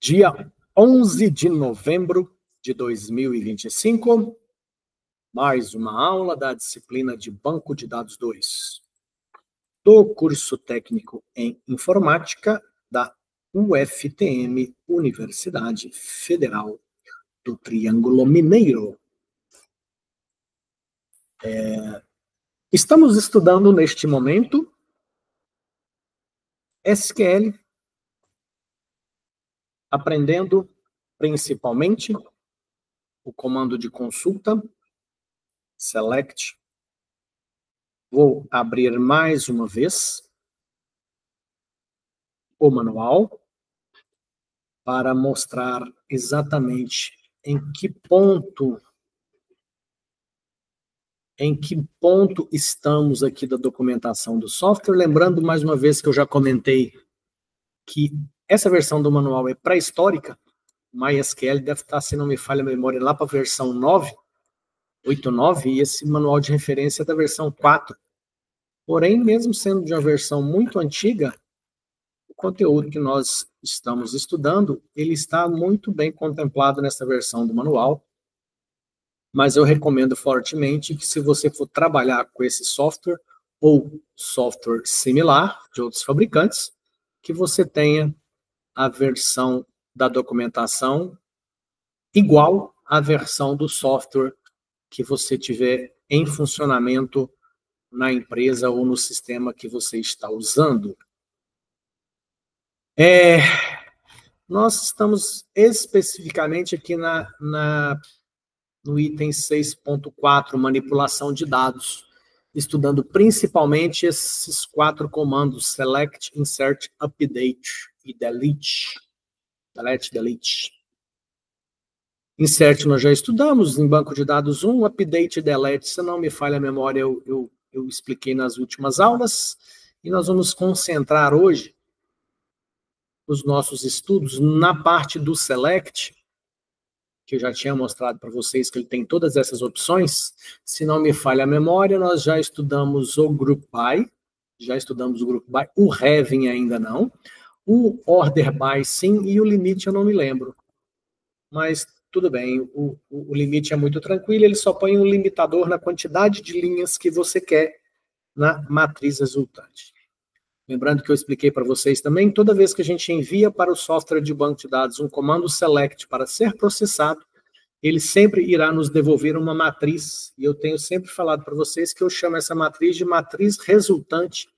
Dia 11 de novembro de 2025, mais uma aula da disciplina de Banco de Dados 2, do curso técnico em informática da UFTM, Universidade Federal do Triângulo Mineiro. Estamos estudando neste momento SQL, aprendendo principalmente o comando de consulta, select. Vou abrir mais uma vez o manual para mostrar exatamente em que ponto estamos aqui da documentação do software. Lembrando mais uma vez que eu já comentei que essa versão do manual é pré-histórica. MySQL deve estar, se não me falha a memória, lá para a versão 8.9, e esse manual de referência é da versão 4. Porém, mesmo sendo de uma versão muito antiga, o conteúdo que nós estamos estudando, ele está muito bem contemplado nessa versão do manual, mas eu recomendo fortemente que, se você for trabalhar com esse software ou software similar de outros fabricantes, que você tenha a versão da documentação igual à versão do software que você tiver em funcionamento na empresa ou no sistema que você está usando. Nós estamos especificamente aqui no item 6.4, manipulação de dados, estudando principalmente esses 4 comandos: select, insert, update e delete. Delete. Insert nós já estudamos em banco de dados 1, update e delete, se não me falha a memória, eu expliquei nas últimas aulas, e nós vamos concentrar hoje os nossos estudos na parte do select, que eu já tinha mostrado para vocês que ele tem todas essas opções. Se não me falha a memória, nós já estudamos o group by, o having ainda não, o order by sim, e o limite eu não me lembro. Mas tudo bem, o limite é muito tranquilo, ele só põe um limitador na quantidade de linhas que você quer na matriz resultante. Lembrando que eu expliquei para vocês também, toda vez que a gente envia para o software de banco de dados um comando select para ser processado, ele sempre irá nos devolver uma matriz, e eu tenho sempre falado para vocês que eu chamo essa matriz de matriz resultante.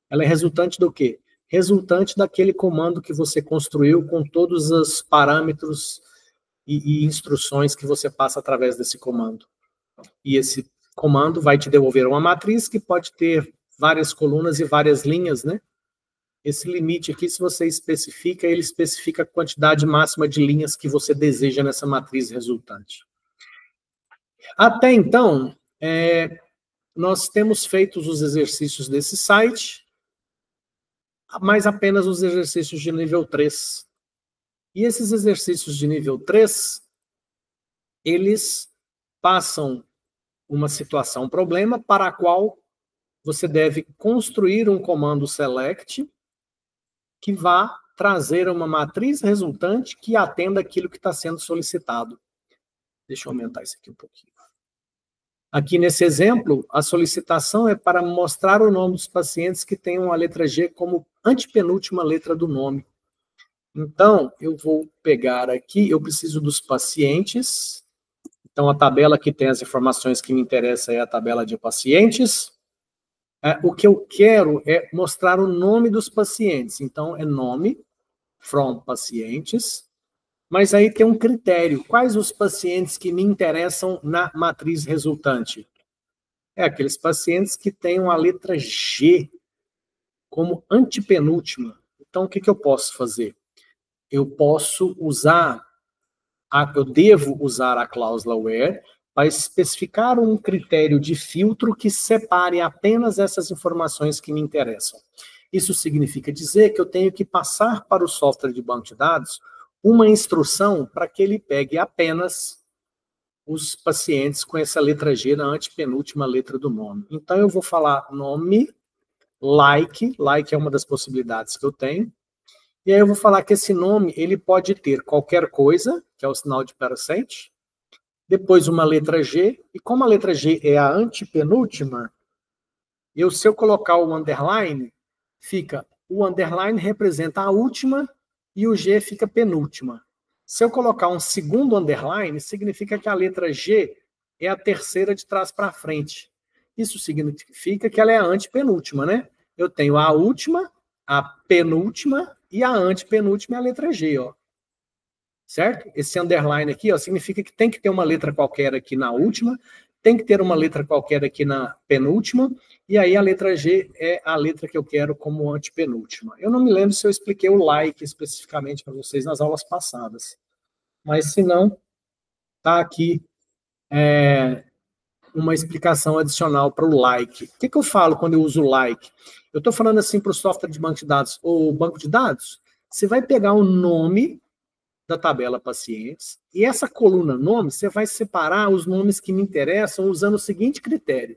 Ela é resultante do quê? Resultante daquele comando que você construiu com todos os parâmetros e instruções que você passa através desse comando. E esse comando vai te devolver uma matriz que pode ter várias colunas e várias linhas, né? Esse limite aqui, se você especifica, ele especifica a quantidade máxima de linhas que você deseja nessa matriz resultante. Até então, nós temos feito os exercícios desse site, mas apenas os exercícios de nível 3. E esses exercícios de nível 3, eles passam uma situação, um problema, para a qual você deve construir um comando select que vá trazer uma matriz resultante que atenda aquilo que está sendo solicitado. Deixa eu aumentar isso aqui um pouquinho. Aqui nesse exemplo, a solicitação é para mostrar o nome dos pacientes que tenham a letra G como antepenúltima letra do nome. Então, eu vou pegar aqui, eu preciso dos pacientes. Então, a tabela que tem as informações que me interessam é a tabela de pacientes. O que eu quero é mostrar o nome dos pacientes. Então, é nome, from pacientes. Mas aí tem um critério. Quais os pacientes que me interessam na matriz resultante? Aqueles pacientes que tenham a letra G como antepenúltima. Então, o que eu posso fazer? Eu devo usar a cláusula where para especificar um critério de filtro que separe apenas essas informações que me interessam. Isso significa dizer que eu tenho que passar para o software de banco de dados uma instrução para que ele pegue apenas os pacientes com essa letra G na antepenúltima letra do nome. Então, eu vou falar nome, like é uma das possibilidades que eu tenho, E aí eu vou falar que esse nome ele pode ter qualquer coisa, que é o sinal de percent, depois uma letra G, e como a letra G é a antepenúltima, se eu colocar o underline, o underline representa a última e o G fica penúltima. Se eu colocar um segundo underline, significa que a letra G é a terceira de trás para frente. Isso significa que ela é a antepenúltima, né? Eu tenho a última, a penúltima e a antepenúltima é a letra G, ó. Certo? Esse underline aqui, ó, significa que tem que ter uma letra qualquer aqui na última, tem que ter uma letra qualquer aqui na penúltima, e aí a letra G é a letra que eu quero como antepenúltima. Eu não me lembro se eu expliquei o like especificamente para vocês nas aulas passadas, mas se não, tá aqui uma explicação adicional para o like. O que eu falo quando eu uso like? Eu estou falando assim para o software de banco de dados ou banco de dados, você vai pegar o nome da tabela pacientes, e essa coluna nome, você vai separar os nomes que me interessam usando o seguinte critério.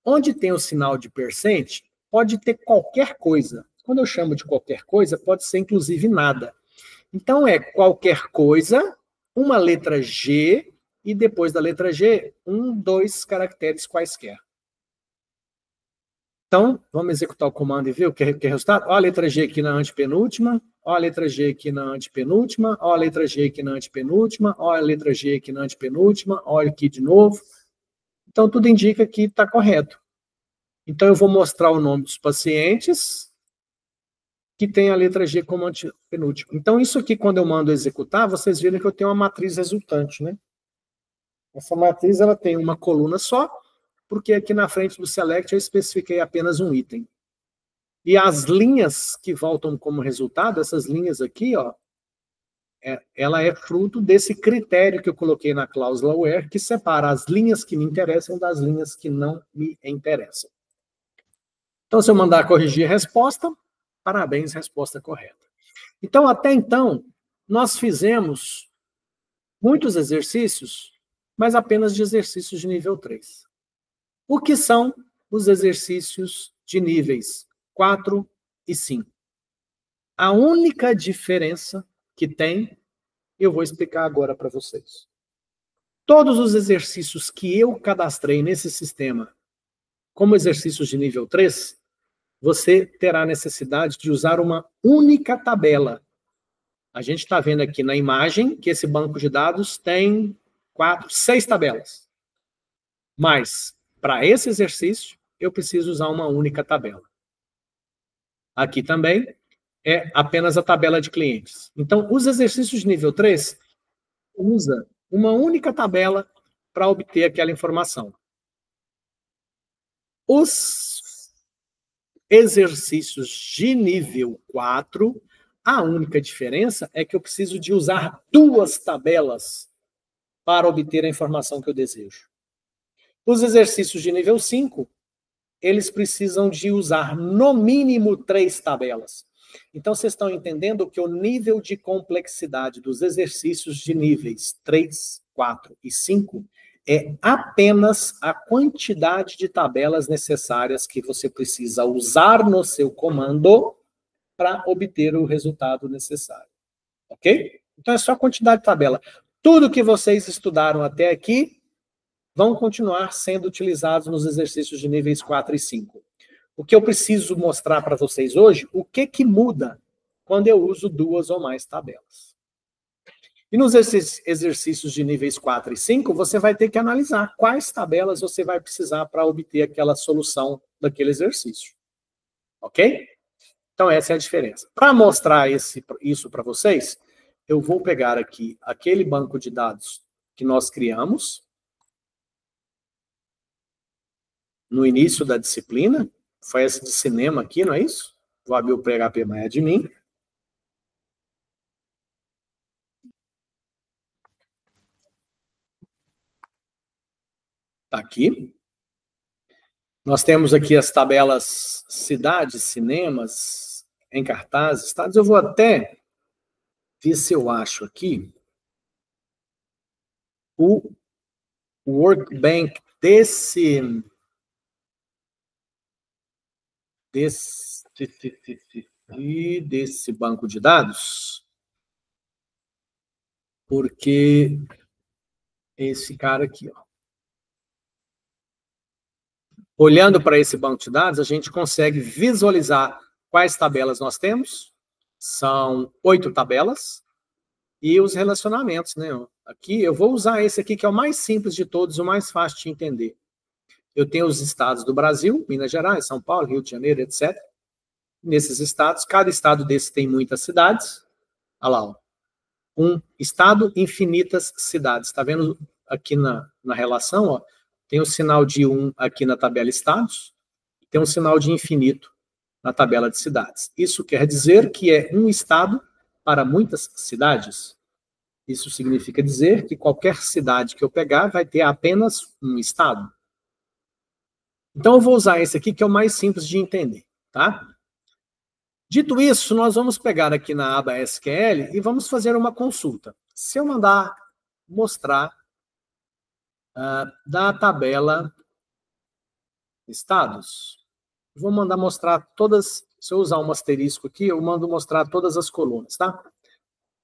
Onde tem o sinal de percent, pode ter qualquer coisa. Quando eu chamo de qualquer coisa, pode ser inclusive nada. Então é qualquer coisa, uma letra G, e depois da letra G, 1, 2 caracteres quaisquer. Então, vamos executar o comando e ver o que é o resultado. Olha a letra G aqui na antepenúltima, olha a letra G aqui na antepenúltima, olha a letra G aqui na antepenúltima, olha a letra G aqui na antepenúltima, olha aqui de novo. Então, tudo indica que está correto. Então, eu vou mostrar o nome dos pacientes que tem a letra G como antepenúltima. Então, isso aqui, quando eu mando executar, vocês viram que eu tenho uma matriz resultante, né? Essa matriz, ela tem uma coluna só, porque aqui na frente do select eu especifiquei apenas um item. E as linhas que voltam como resultado, essas linhas aqui, ó, ela é fruto desse critério que eu coloquei na cláusula where, que separa as linhas que me interessam das linhas que não me interessam. Então, se eu mandar corrigir a resposta, parabéns, resposta correta. Então, até então, nós fizemos muitos exercícios, mas apenas de exercícios de nível 3. O que são os exercícios de níveis 4 e 5? A única diferença que tem, eu vou explicar agora para vocês. Todos os exercícios que eu cadastrei nesse sistema como exercícios de nível 3, você terá necessidade de usar uma única tabela. A gente está vendo aqui na imagem que esse banco de dados tem 6 tabelas. Mas, para esse exercício, eu preciso usar uma única tabela. Aqui também é apenas a tabela de clientes. Então, os exercícios de nível 3 usa uma única tabela para obter aquela informação. Os exercícios de nível 4, a única diferença é que eu preciso de usar 2 tabelas para obter a informação que eu desejo. Os exercícios de nível 5, eles precisam de usar no mínimo 3 tabelas. Então, vocês estão entendendo que o nível de complexidade dos exercícios de níveis 3, 4 e 5 é apenas a quantidade de tabelas necessárias que você precisa usar no seu comando para obter o resultado necessário. Ok? Então, é só a quantidade de tabela. Tudo que vocês estudaram até aqui vão continuar sendo utilizados nos exercícios de níveis 4 e 5. O que eu preciso mostrar para vocês hoje, o que muda quando eu uso 2 ou mais tabelas. E nos exercícios de níveis 4 e 5, você vai ter que analisar quais tabelas você vai precisar para obter aquela solução daquele exercício. Ok? Então, essa é a diferença. Para mostrar isso para vocês, eu vou pegar aqui aquele banco de dados que nós criamos no início da disciplina. Foi esse de cinema aqui, não é isso? Vou abrir o PHP MyAdmin. Está aqui. Nós temos aqui as tabelas cidades, cinemas, em cartazes, estados. Eu vou até ver se eu acho aqui o workbank desse E desse banco de dados, porque esse cara aqui, ó. Olhando para esse banco de dados, a gente consegue visualizar quais tabelas nós temos. São 8 tabelas. E os relacionamentos, né? Aqui, eu vou usar esse aqui, que é o mais simples de todos, o mais fácil de entender. Eu tenho os estados do Brasil, Minas Gerais, São Paulo, Rio de Janeiro, etc. Nesses estados, cada estado desse tem muitas cidades. Olha lá, ó. Um estado, infinitas cidades. Está vendo aqui na relação? Ó, tem o sinal de 1 aqui na tabela estados, tem um sinal de infinito na tabela de cidades. Isso quer dizer que é um estado para muitas cidades. Isso significa dizer que qualquer cidade que eu pegar vai ter apenas um estado. Então, eu vou usar esse aqui, que é o mais simples de entender, tá? Dito isso, nós vamos pegar aqui na aba SQL e vamos fazer uma consulta. Se eu mandar mostrar da tabela estados, vou mandar mostrar todas, se eu usar um asterisco aqui, eu mando mostrar todas as colunas, tá?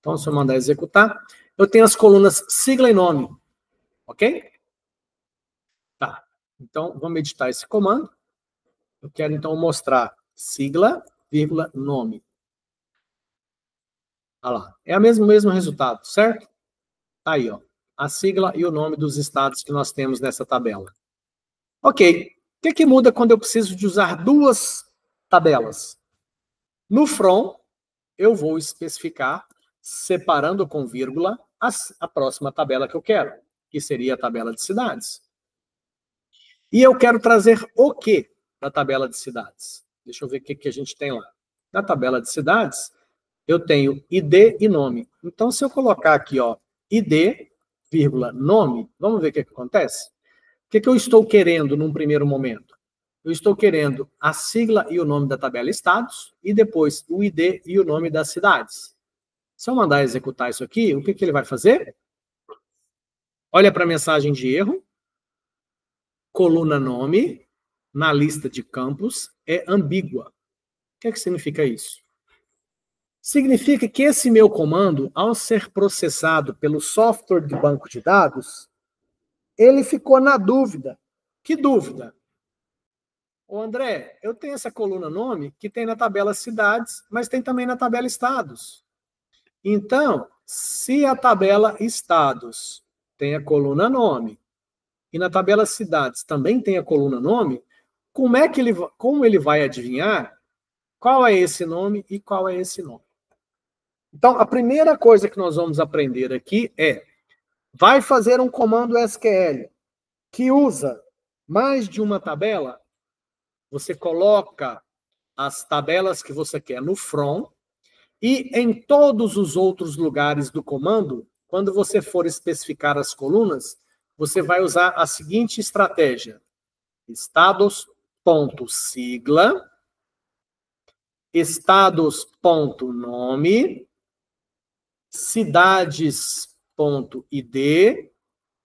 Então, se eu mandar executar, eu tenho as colunas sigla e nome, ok? Tá, então vamos editar esse comando. Eu quero então mostrar sigla, vírgula, nome. Olha lá, é o mesmo resultado, certo? Tá aí, ó, a sigla e o nome dos estados que nós temos nessa tabela. Ok, o que muda quando eu preciso de usar duas tabelas? No from, eu vou especificar, separando com vírgula, a próxima tabela que eu quero, que seria a tabela de cidades. E eu quero trazer o que da tabela de cidades? Deixa eu ver o que a gente tem lá. Na tabela de cidades, eu tenho ID e nome. Então, se eu colocar aqui, ó, ID, vírgula, nome, vamos ver o que acontece? O que eu estou querendo num primeiro momento? Eu estou querendo a sigla e o nome da tabela estados e depois o ID e o nome das cidades. Se eu mandar executar isso aqui, o que ele vai fazer? Olha para a mensagem de erro. Coluna nome, na lista de campos, é ambígua. O que significa isso? Significa que esse meu comando, ao ser processado pelo software de banco de dados, ele ficou na dúvida. Que dúvida? Ô André, eu tenho essa coluna nome que tem na tabela cidades, mas tem também na tabela estados. Então, se a tabela estados tem a coluna nome e na tabela cidades também tem a coluna nome, como ele vai adivinhar qual é esse nome e qual é esse nome? Então, a primeira coisa que nós vamos aprender aqui é, vai fazer um comando SQL que usa mais de uma tabela, você coloca as tabelas que você quer no from e em todos os outros lugares do comando, quando você for especificar as colunas, você vai usar a seguinte estratégia. Estados.sigla, estados.nome, cidades.id,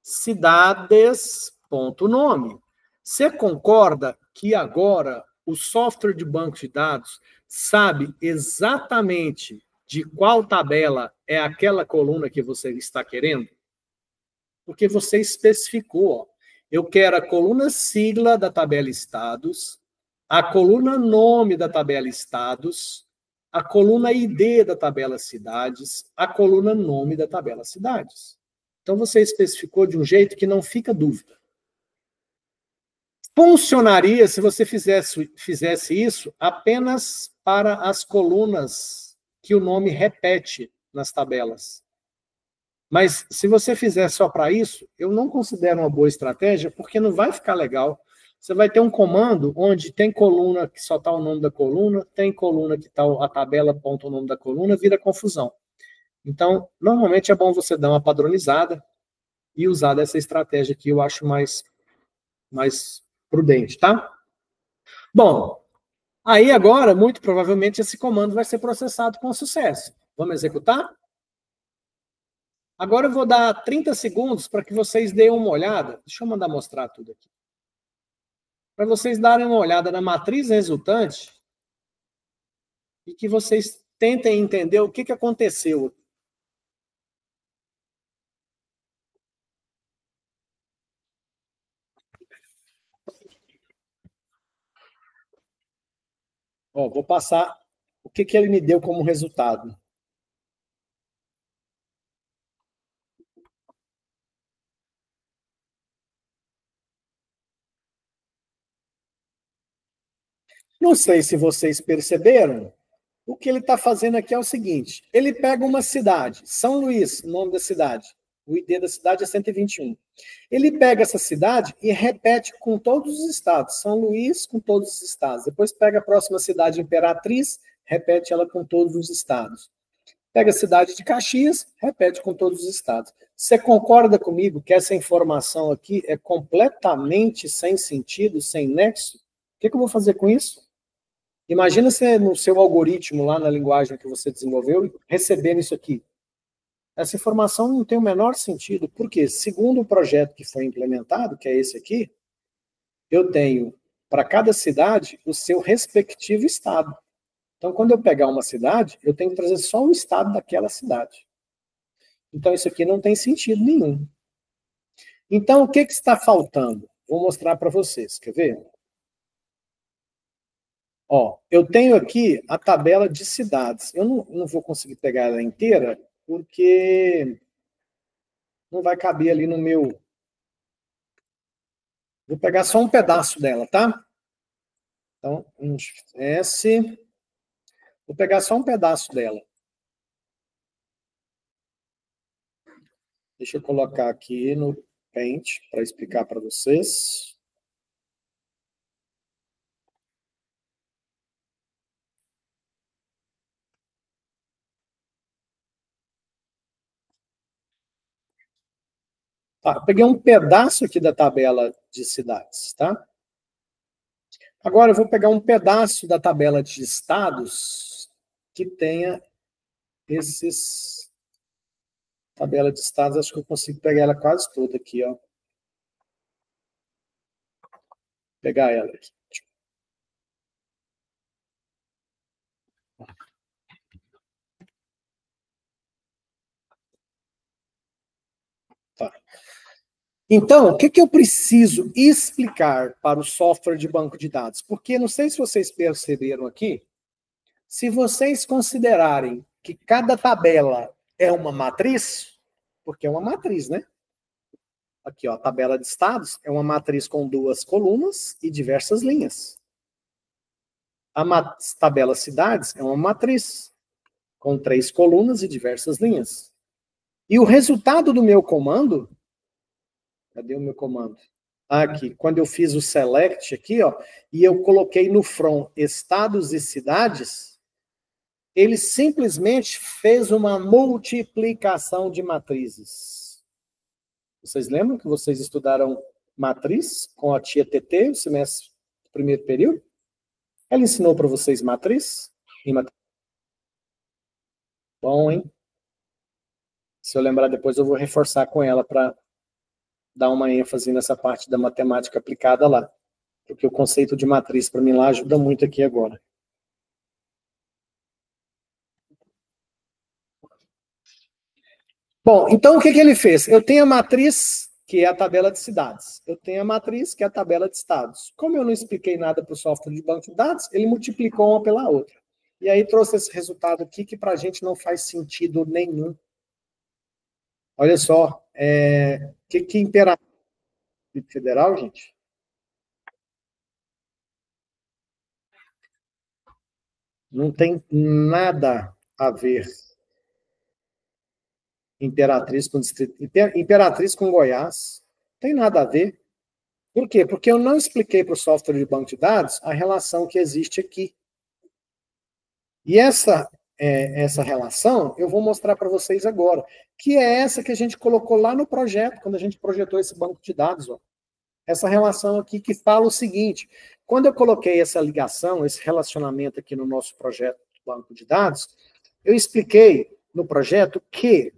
cidades.nome. Você concorda que agora o software de banco de dados sabe exatamente de qual tabela é aquela coluna que você está querendo? Porque você especificou, ó, eu quero a coluna sigla da tabela estados, a coluna nome da tabela estados, a coluna ID da tabela cidades, a coluna nome da tabela cidades. Então, você especificou de um jeito que não fica dúvida. Funcionaria se você fizesse isso apenas para as colunas que o nome repete nas tabelas. Mas, se você fizer só para isso, eu não considero uma boa estratégia, porque não vai ficar legal. Você vai ter um comando onde tem coluna que só está o nome da coluna, tem coluna que está a tabela, ponto o nome da coluna, vira confusão. Então, normalmente é bom você dar uma padronizada e usar dessa estratégia que eu acho mais prudente, tá? Bom, aí agora, muito provavelmente, esse comando vai ser processado com sucesso. Vamos executar? Agora eu vou dar 30 segundos para que vocês deem uma olhada. Deixa eu mandar mostrar tudo aqui. Para vocês darem uma olhada na matriz resultante e que vocês tentem entender o que aconteceu. Ó, vou passar o que ele me deu como resultado. Não sei se vocês perceberam, o que ele está fazendo aqui é o seguinte, ele pega uma cidade, São Luís, o nome da cidade, o ID da cidade é 121. Ele pega essa cidade e repete com todos os estados, São Luís com todos os estados. Depois pega a próxima cidade, Imperatriz, repete ela com todos os estados. Pega a cidade de Caxias, repete com todos os estados. Você concorda comigo que essa informação aqui é completamente sem sentido, sem nexo? O que eu vou fazer com isso? Imagina você, no seu algoritmo, lá na linguagem que você desenvolveu, recebendo isso aqui. Essa informação não tem o menor sentido, porque, segundo o projeto que foi implementado, que é esse aqui, eu tenho, para cada cidade, o seu respectivo estado. Então, quando eu pegar uma cidade, eu tenho que trazer só o estado daquela cidade. Então, isso aqui não tem sentido nenhum. Então, o que está faltando? Vou mostrar para vocês, quer ver? Ó, eu tenho aqui a tabela de cidades. Eu não vou conseguir pegar ela inteira, porque não vai caber ali no meu... Vou pegar só um pedaço dela, tá? Então, S. Vou pegar só um pedaço dela. Deixa eu colocar aqui no Paint para explicar para vocês. Tá, eu peguei um pedaço aqui da tabela de cidades, tá? Agora eu vou pegar um pedaço da tabela de estados que tenha esses... Tabela de estados, acho que eu consigo pegar ela quase toda aqui, ó. Pegar ela aqui. Tá. Então, o que eu preciso explicar para o software de banco de dados? Porque, não sei se vocês perceberam aqui, se vocês considerarem que cada tabela é uma matriz, porque é uma matriz, né? Aqui, ó, a tabela de estados é uma matriz com 2 colunas e diversas linhas. A tabela cidades é uma matriz com 3 colunas e diversas linhas. E o resultado do meu comando... Cadê o meu comando? Aqui, quando eu fiz o select aqui, ó, e eu coloquei no from estados e cidades, ele simplesmente fez uma multiplicação de matrizes. Vocês lembram que vocês estudaram matriz com a tia TT, o semestre do primeiro período? Ela ensinou para vocês matriz? Bom, hein? Se eu lembrar depois, eu vou reforçar com ela para dar uma ênfase nessa parte da matemática aplicada lá. Porque o conceito de matriz, para mim, lá ajuda muito aqui agora. Bom, então o que ele fez? Eu tenho a matriz, que é a tabela de cidades. Eu tenho a matriz, que é a tabela de estados. Como eu não expliquei nada para o software de banco de dados, ele multiplicou uma pela outra. E aí trouxe esse resultado aqui, que para a gente não faz sentido nenhum. Olha só, que imperativo federal, gente? Não tem nada a ver Imperatriz com Distrito... Imperatriz com Goiás. Não tem nada a ver. Por quê? Porque eu não expliquei para o software de banco de dados a relação que existe aqui. E essa relação eu vou mostrar para vocês agora, que é essa que a gente colocou lá no projeto, quando a gente projetou esse banco de dados. Ó. Essa relação aqui que fala o seguinte, quando eu coloquei essa ligação, esse relacionamento aqui no nosso projeto do banco de dados, eu expliquei no projeto que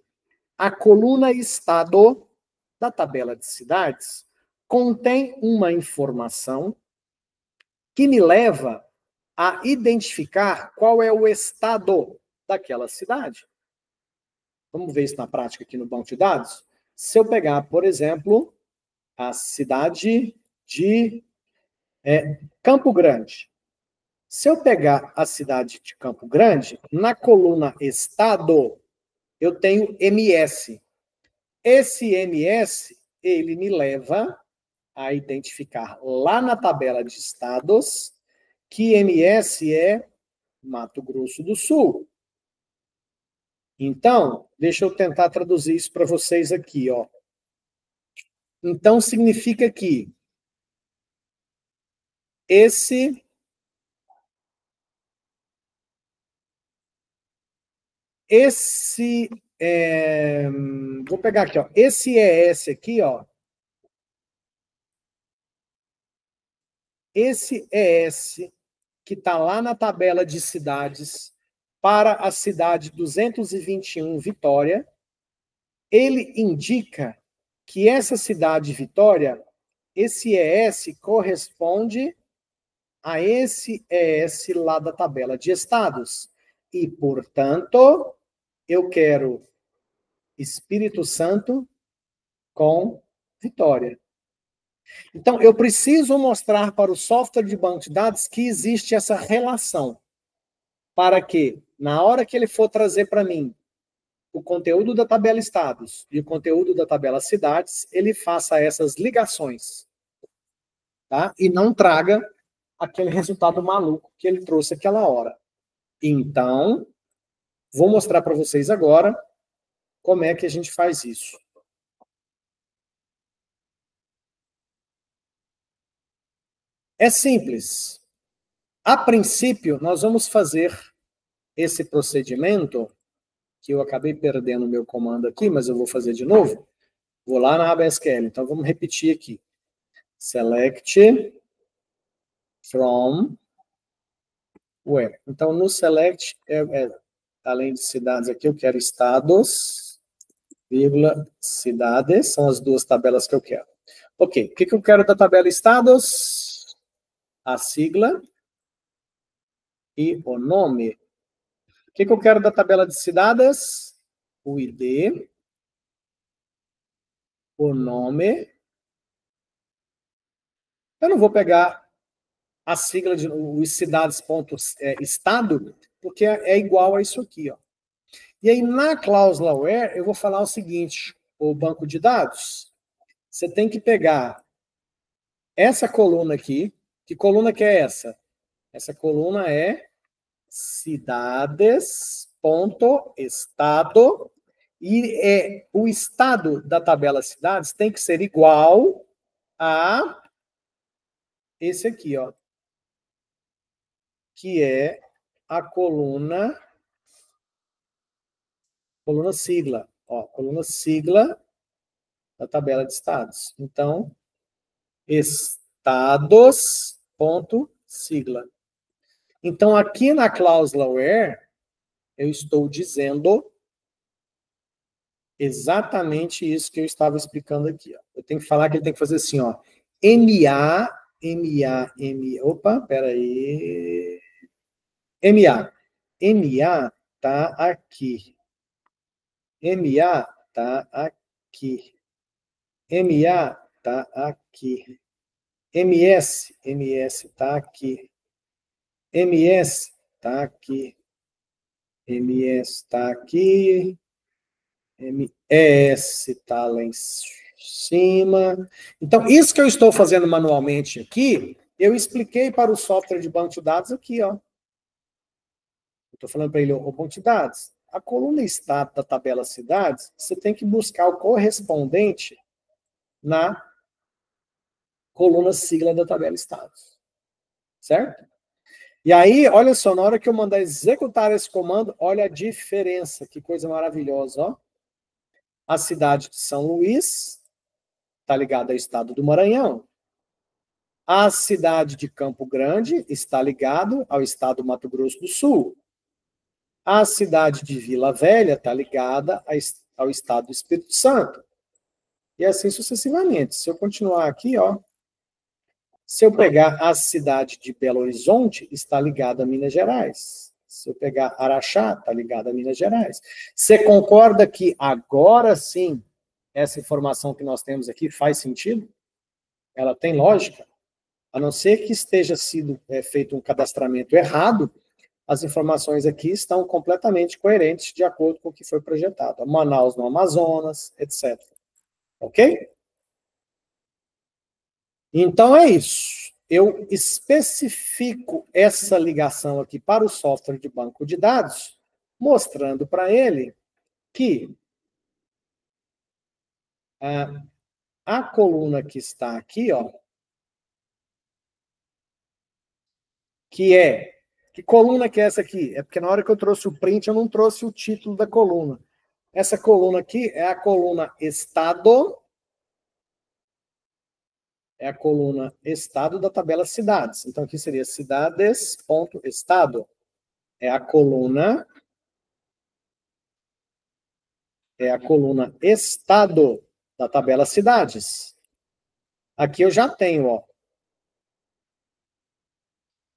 a coluna estado da tabela de cidades contém uma informação que me leva a identificar qual é o estado daquela cidade. Vamos ver isso na prática aqui no banco de dados? Se eu pegar, por exemplo, a cidade de Campo Grande. Se eu pegar a cidade de Campo Grande, na coluna Estado, eu tenho MS. Esse MS, ele me leva a identificar lá na tabela de estados que MS é Mato Grosso do Sul. Então, deixa eu tentar traduzir isso para vocês aqui, ó. Então, significa que esse vou pegar aqui, ó. Esse ES aqui, ó. Esse ES que está lá na tabela de cidades para a cidade 221 Vitória, ele indica que essa cidade Vitória, esse ES corresponde a esse ES lá da tabela de estados. E, portanto, eu quero Espírito Santo com Vitória. Então, eu preciso mostrar para o software de banco de dados que existe essa relação, para que, na hora que ele for trazer para mim o conteúdo da tabela estados e o conteúdo da tabela cidades, ele faça essas ligações, tá? E não traga aquele resultado maluco que ele trouxe aquela hora. Então, vou mostrar para vocês agora como é que a gente faz isso. É simples. A princípio, nós vamos fazer esse procedimento, que eu acabei perdendo o meu comando aqui, mas eu vou fazer de novo. Vou lá na aba SQL. Então, vamos repetir aqui. Select from where. Então, no select, além de cidades aqui, eu quero estados, vírgula, cidades. São as duas tabelas que eu quero. Ok, o que eu quero da tabela estados? A sigla e o nome. O que eu quero da tabela de cidades? O ID, o nome. Eu não vou pegar a sigla de os cidades.estado, porque é igual a isso aqui, ó. E aí, na cláusula where, eu vou falar o seguinte, o banco de dados, você tem que pegar essa coluna aqui. Que coluna que é essa? Essa coluna é cidades.estado, e o estado da tabela cidades tem que ser igual a esse aqui, ó, que é a coluna sigla, ó, coluna sigla da tabela de estados. Então, estados.sigla. Então, aqui na cláusula where, eu estou dizendo exatamente isso que eu estava explicando aqui. Ó. Eu tenho que falar que ele tem que fazer assim, ó. Opa, peraí. MA tá aqui. MA tá aqui. MA tá aqui. MS tá aqui. MS tá aqui. MS tá aqui. MS tá lá em cima. Então, isso que eu estou fazendo manualmente aqui, eu expliquei para o software de banco de dados aqui, ó. Estou falando para ele, o banco de dados, a coluna estado da tabela cidades, você tem que buscar o correspondente na coluna sigla da tabela estados. Certo? E aí, olha só, na hora que eu mandar executar esse comando, olha a diferença, que coisa maravilhosa, ó. A cidade de São Luís está ligada ao estado do Maranhão. A cidade de Campo Grande está ligada ao estado do Mato Grosso do Sul. A cidade de Vila Velha está ligada ao estado do Espírito Santo. E assim sucessivamente. Se eu continuar aqui, ó, Se eu pegar a cidade de Belo Horizonte, está ligada a Minas Gerais. Se eu pegar Araxá, está ligada a Minas Gerais. Você concorda que agora sim, essa informação que nós temos aqui faz sentido? Ela tem lógica? A não ser que esteja sido feito um cadastramento errado, as informações aqui estão completamente coerentes de acordo com o que foi projetado. Manaus no Amazonas, etc. Ok? Então é isso. Eu especifico essa ligação aqui para o software de banco de dados, mostrando para ele que a coluna que está aqui, ó, que coluna que é essa aqui? É porque na hora que eu trouxe o print, eu não trouxe o título da coluna. Essa coluna aqui é a coluna Estado, é a coluna Estado da tabela Cidades. Então, aqui seria cidades.estado. É a coluna Estado da tabela Cidades. Aqui eu já tenho, ó.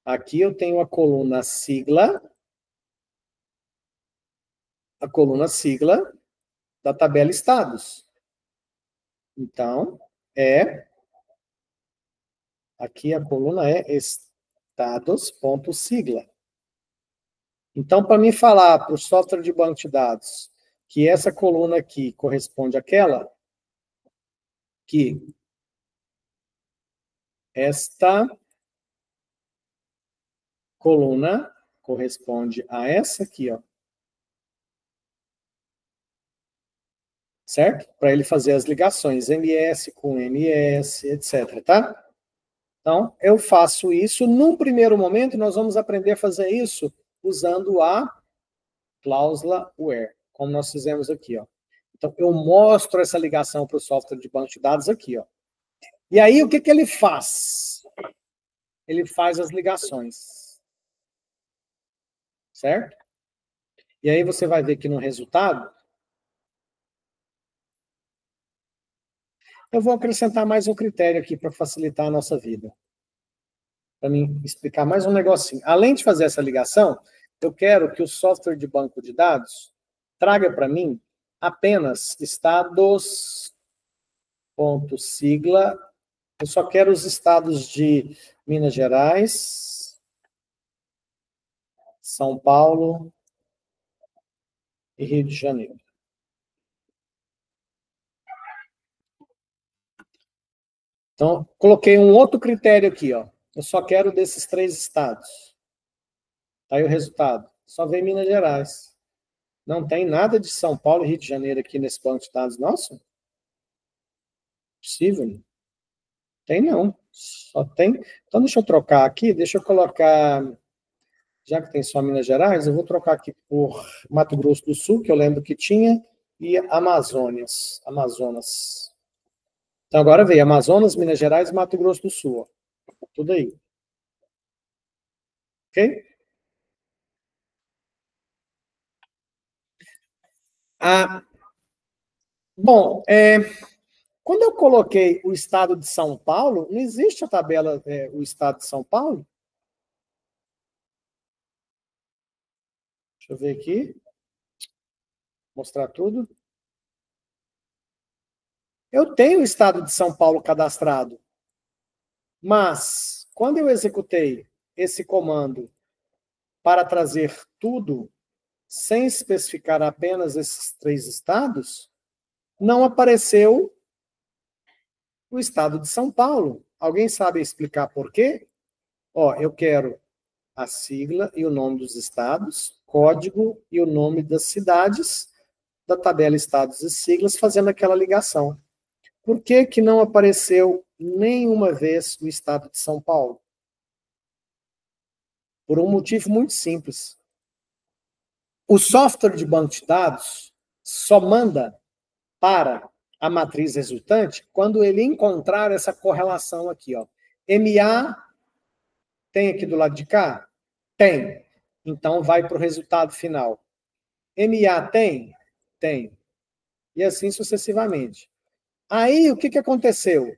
Aqui eu tenho a coluna sigla da tabela Estados. Então, aqui a coluna é estados.sigla. Então, para mim falar para o software de banco de dados que essa coluna aqui corresponde àquela, que esta coluna corresponde a essa aqui, ó. Certo? Para ele fazer as ligações MS com MS, etc, tá? Então, eu faço isso. Num primeiro momento, nós vamos aprender a fazer isso usando a cláusula where, como nós fizemos aqui, ó. Então, eu mostro essa ligação para o software de banco de dados aqui, ó. E aí, o que que ele faz? Ele faz as ligações. Certo? E aí você vai ver que no resultado, eu vou acrescentar mais um critério aqui para facilitar a nossa vida. Para mim explicar mais um negocinho. Além de fazer essa ligação, eu quero que o software de banco de dados traga para mim apenas estados.sigla. Eu só quero os estados de Minas Gerais, São Paulo e Rio de Janeiro. Então, coloquei um outro critério aqui, ó. Eu só quero desses 3 estados. Tá aí o resultado. Só vem Minas Gerais. Não tem nada de São Paulo e Rio de Janeiro aqui nesse banco de dados nosso? Possível? Tem não. Só tem. Então, deixa eu trocar aqui. Deixa eu colocar. Já que tem só Minas Gerais, eu vou trocar aqui por Mato Grosso do Sul, que eu lembro que tinha, e Amazonas. Então, agora veio Amazonas, Minas Gerais e Mato Grosso do Sul. Ó. Tudo aí. Ok? Bom, quando eu coloquei o estado de São Paulo, não existe a tabela, o estado de São Paulo? Deixa eu ver aqui. Mostrar tudo. Eu tenho o estado de São Paulo cadastrado. Mas, quando eu executei esse comando para trazer tudo, sem especificar apenas esses 3 estados, não apareceu o estado de São Paulo. Alguém sabe explicar por quê? Ó, eu quero a sigla e o nome dos estados, código e o nome das cidades, da tabela estados e siglas, fazendo aquela ligação. Por que que não apareceu nenhuma vez o estado de São Paulo? Por um motivo muito simples. O software de banco de dados só manda para a matriz resultante quando ele encontrar essa correlação aqui, ó. MA tem aqui do lado de cá? Tem. Então vai para o resultado final. MA tem? Tem. E assim sucessivamente. Aí, o que aconteceu?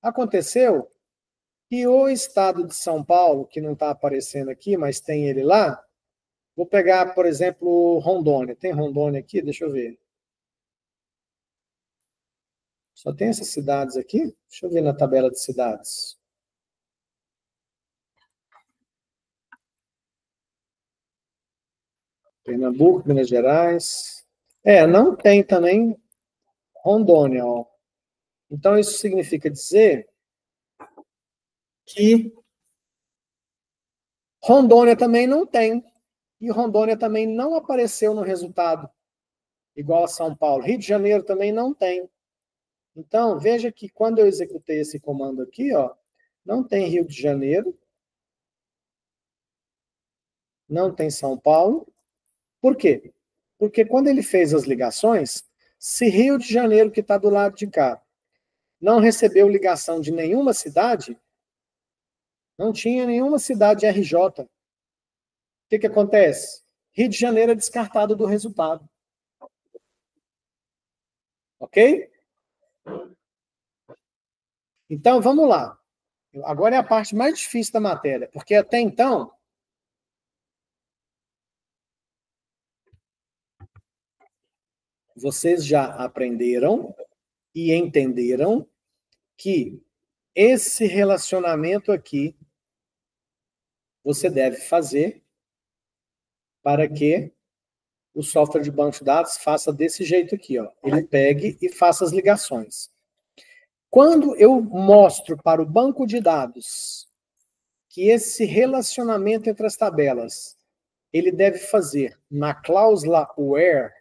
Aconteceu E o estado de São Paulo, que não está aparecendo aqui, mas tem ele lá, vou pegar, por exemplo, Rondônia. Tem Rondônia aqui? Deixa eu ver. Só tem essas cidades aqui? Deixa eu ver na tabela de cidades. Pernambuco, Minas Gerais. Não tem também Rondônia, ó. Então, isso significa dizer que Rondônia também não tem. E Rondônia também não apareceu no resultado, igual a São Paulo. Rio de Janeiro também não tem. Então, veja que quando eu executei esse comando aqui, ó, não tem Rio de Janeiro, não tem São Paulo. Por quê? Porque quando ele fez as ligações, se Rio de Janeiro, que está do lado de cá, não recebeu ligação de nenhuma cidade, não tinha nenhuma cidade RJ. O que acontece? Rio de Janeiro é descartado do resultado. Ok? Então, vamos lá. Agora é a parte mais difícil da matéria, porque até então, vocês já aprenderam e entenderam que esse relacionamento aqui você deve fazer para que o software de banco de dados faça desse jeito aqui, ó. Ele pegue e faça as ligações. Quando eu mostro para o banco de dados que esse relacionamento entre as tabelas, ele deve fazer na cláusula where,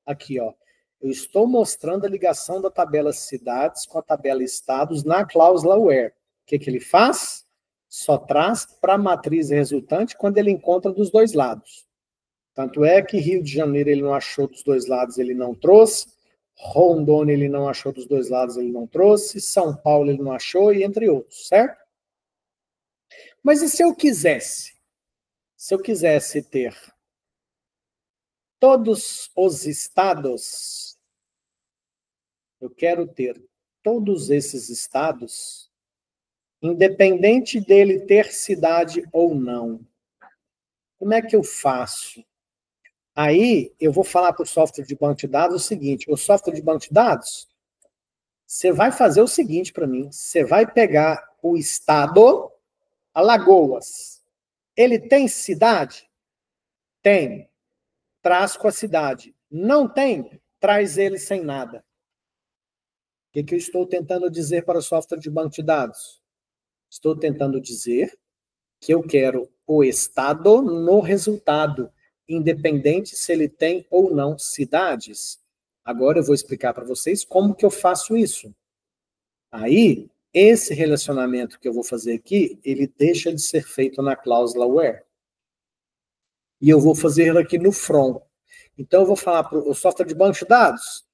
aqui, ó. Eu estou mostrando a ligação da tabela cidades com a tabela estados na cláusula where. O que ele faz? Só traz para a matriz resultante quando ele encontra dos dois lados. Tanto é que Rio de Janeiro ele não achou dos dois lados, ele não trouxe. Rondônia ele não achou dos dois lados, ele não trouxe. São Paulo ele não achou, e entre outros, certo? Mas e se eu quisesse? Se eu quisesse ter todos os estados, eu quero ter todos esses estados, independente dele ter cidade ou não. Como é que eu faço? Aí, eu vou falar para o software de banco de dados o seguinte, o software de banco de dados, você vai fazer o seguinte para mim, você vai pegar o estado, Alagoas. Ele tem cidade? Tem. Traz com a cidade. Não tem? Traz ele sem nada. O que eu estou tentando dizer para o software de banco de dados? Estou tentando dizer que eu quero o estado no resultado, independente se ele tem ou não cidades. Agora eu vou explicar para vocês como que eu faço isso. Aí, esse relacionamento que eu vou fazer aqui, ele deixa de ser feito na cláusula where. E eu vou fazer aqui no from. Então, eu vou falar para o software de banco de dados,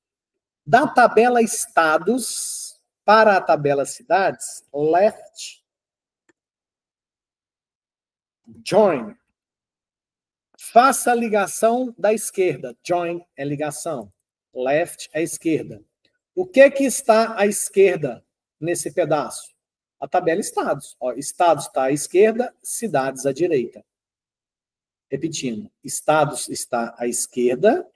da tabela estados para a tabela cidades, left join. Faça a ligação da esquerda. Join é ligação. Left é esquerda. O que está à esquerda nesse pedaço? A tabela estados. Ó, estados está à esquerda, cidades à direita. Repetindo, estados está à esquerda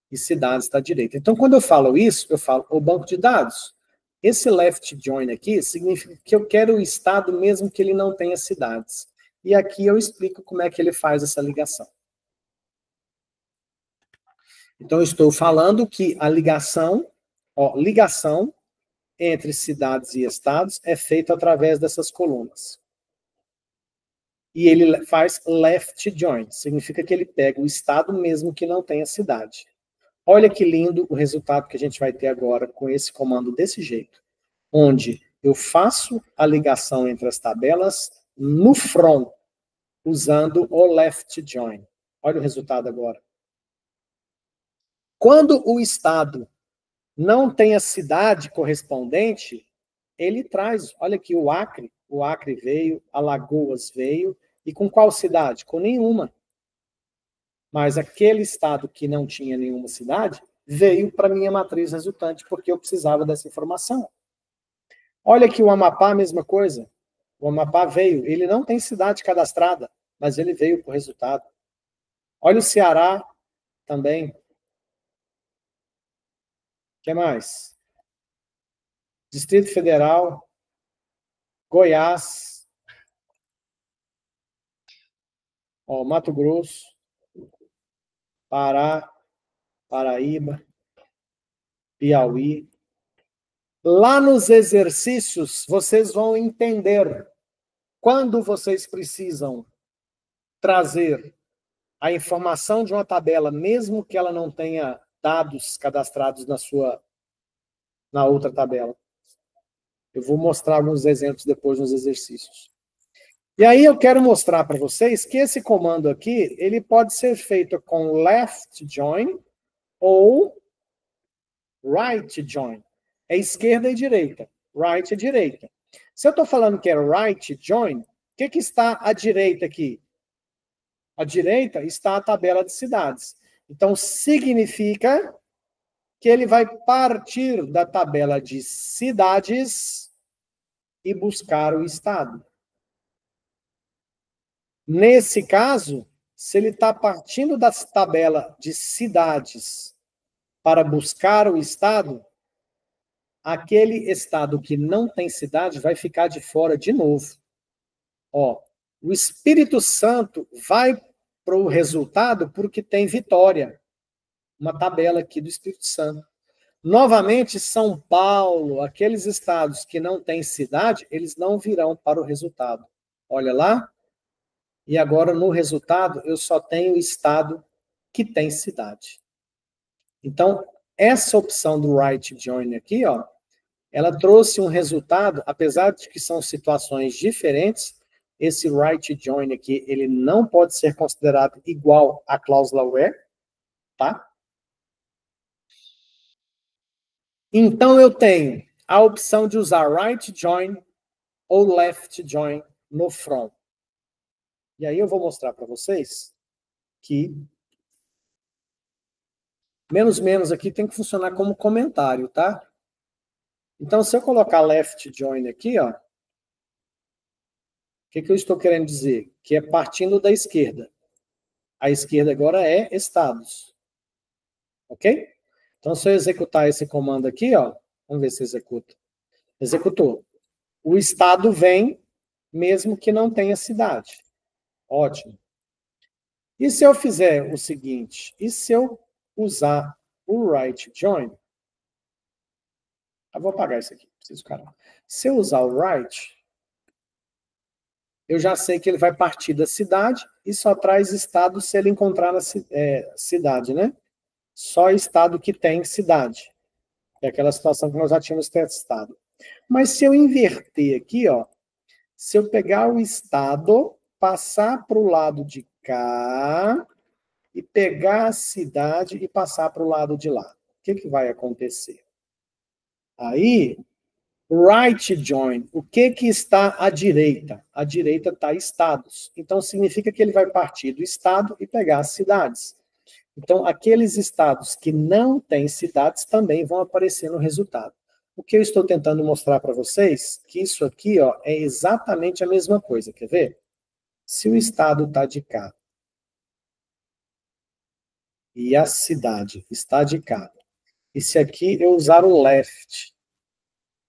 e cidades está à direita. Então, quando eu falo isso, eu falo o banco de dados. Esse left join aqui significa que eu quero o estado mesmo que ele não tenha cidades. E aqui eu explico como é que ele faz essa ligação. Então, eu estou falando que a ligação entre cidades e estados é feita através dessas colunas. E ele faz left join, significa que ele pega o estado mesmo que não tenha cidade. Olha que lindo o resultado que a gente vai ter agora com esse comando desse jeito, onde eu faço a ligação entre as tabelas no from, usando o left join. Olha o resultado agora. Quando o estado não tem a cidade correspondente, ele traz, olha aqui, o Acre veio, Alagoas veio, e com qual cidade? Com nenhuma. Mas aquele estado que não tinha nenhuma cidade, veio para a minha matriz resultante, porque eu precisava dessa informação. Olha aqui o Amapá, a mesma coisa. O Amapá veio, ele não tem cidade cadastrada, mas ele veio por resultado. Olha o Ceará também. O que mais? Distrito Federal, Goiás, ó, Mato Grosso, Pará, Paraíba, Piauí. Lá nos exercícios, vocês vão entender quando vocês precisam trazer a informação de uma tabela, mesmo que ela não tenha dados cadastrados na outra tabela. Eu vou mostrar alguns exemplos depois nos exercícios. E aí eu quero mostrar para vocês que esse comando aqui, ele pode ser feito com left join ou right join. É esquerda e direita. Right e direita. Se eu estou falando que é right join, o que está à direita aqui? À direita está a tabela de cidades. Então, significa que ele vai partir da tabela de cidades e buscar o estado. Nesse caso, se ele está partindo da tabela de cidades para buscar o estado, aquele estado que não tem cidade vai ficar de fora de novo. Ó, o Espírito Santo vai para o resultado porque tem Vitória, uma tabela aqui do Espírito Santo. Novamente, São Paulo, aqueles estados que não têm cidade, eles não virão para o resultado. Olha lá. E agora, no resultado, eu só tenho o estado que tem cidade. Então, essa opção do right join aqui, ó, ela trouxe um resultado, apesar de que são situações diferentes, esse right join aqui, ele não pode ser considerado igual à cláusula where, tá? Então, eu tenho a opção de usar right join ou left join no from. E aí eu vou mostrar para vocês que menos aqui tem que funcionar como comentário, tá? Então, se eu colocar left join aqui, ó, o que eu estou querendo dizer? Que é partindo da esquerda. A esquerda agora é estados. Ok? Então, se eu executar esse comando aqui, ó, vamos ver se executa. Executou. O estado vem, mesmo que não tenha cidade. Ótimo. E se eu fizer o seguinte? E se eu usar o right join? Eu vou apagar isso aqui. Preciso, caramba. Se eu usar o right, eu já sei que ele vai partir da cidade e só traz estado se ele encontrar na cidade, né? Só estado que tem cidade. É aquela situação que nós já tínhamos testado. Mas se eu inverter aqui, ó, se eu pegar o estado, passar para o lado de cá e pegar a cidade e passar para o lado de lá, o que vai acontecer? Aí, right join, o que está à direita? À direita está estados. Então, significa que ele vai partir do estado e pegar as cidades. Então, aqueles estados que não têm cidades também vão aparecer no resultado. O que eu estou tentando mostrar para vocês, que isso aqui, ó, é exatamente a mesma coisa. Quer ver? Se o estado está de cá e a cidade está de cá, e se aqui eu usar o left,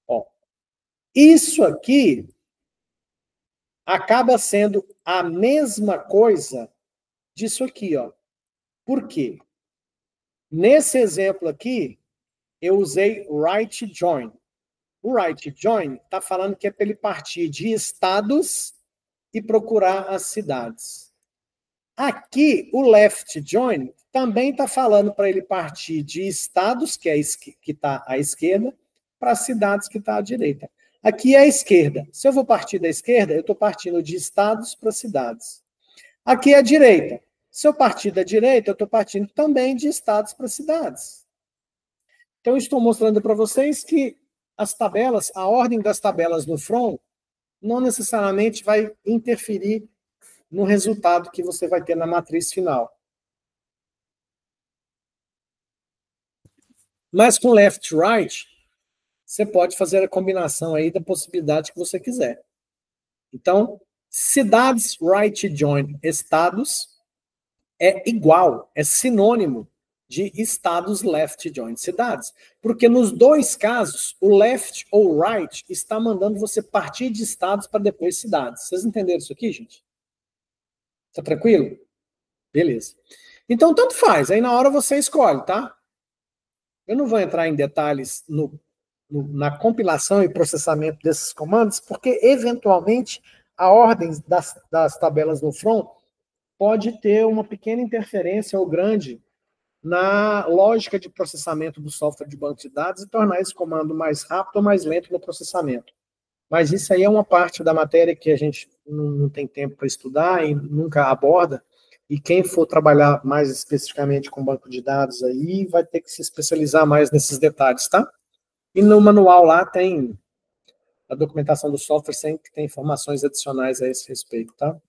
ó, isso aqui acaba sendo a mesma coisa disso aqui, ó. Por quê? Nesse exemplo aqui, eu usei right join. O right join está falando que é para ele partir de estados e procurar as cidades. Aqui, o left join também está falando para ele partir de estados, que está à esquerda, para cidades, que está à direita. Aqui é a esquerda. Se eu vou partir da esquerda, eu estou partindo de estados para cidades. Aqui é a direita. Se eu partir da direita, eu estou partindo também de estados para cidades. Então, eu estou mostrando para vocês que as tabelas, a ordem das tabelas no from, não necessariamente vai interferir no resultado que você vai ter na matriz final. Mas com left right, você pode fazer a combinação aí da possibilidade que você quiser. Então, cidades right join estados é igual, é sinônimo de estados left join cidades. Porque nos dois casos, o left ou right está mandando você partir de estados para depois cidades. Vocês entenderam isso aqui, gente? Tá tranquilo? Beleza. Então, tanto faz. Aí na hora você escolhe, tá? Eu não vou entrar em detalhes na compilação e processamento desses comandos, porque, eventualmente, a ordem das tabelas no front pode ter uma pequena interferência ou grande na lógica de processamento do software de banco de dados e tornar esse comando mais rápido ou mais lento no processamento. Mas isso aí é uma parte da matéria que a gente não tem tempo para estudar e nunca aborda, e quem for trabalhar mais especificamente com banco de dados aí vai ter que se especializar mais nesses detalhes, tá? E no manual lá tem a documentação do software, sempre tem informações adicionais a esse respeito, tá?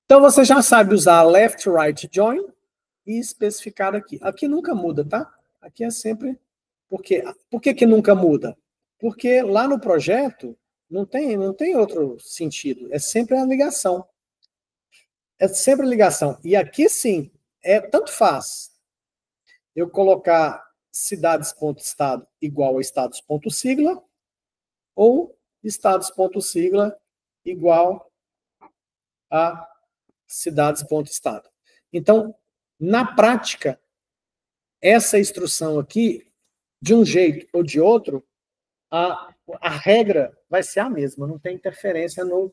Então você já sabe usar left, right, join e especificar aqui. Aqui nunca muda, tá? Aqui é sempre... Por quê? Por que nunca muda? Porque lá no projeto não tem outro sentido. É sempre a ligação. É sempre a ligação. E aqui sim, tanto faz eu colocar cidades.estado igual a estados.sigla ou estados.sigla igual a cidades.estado. Então, na prática, essa instrução aqui, de um jeito ou de outro, a regra vai ser a mesma, não tem interferência no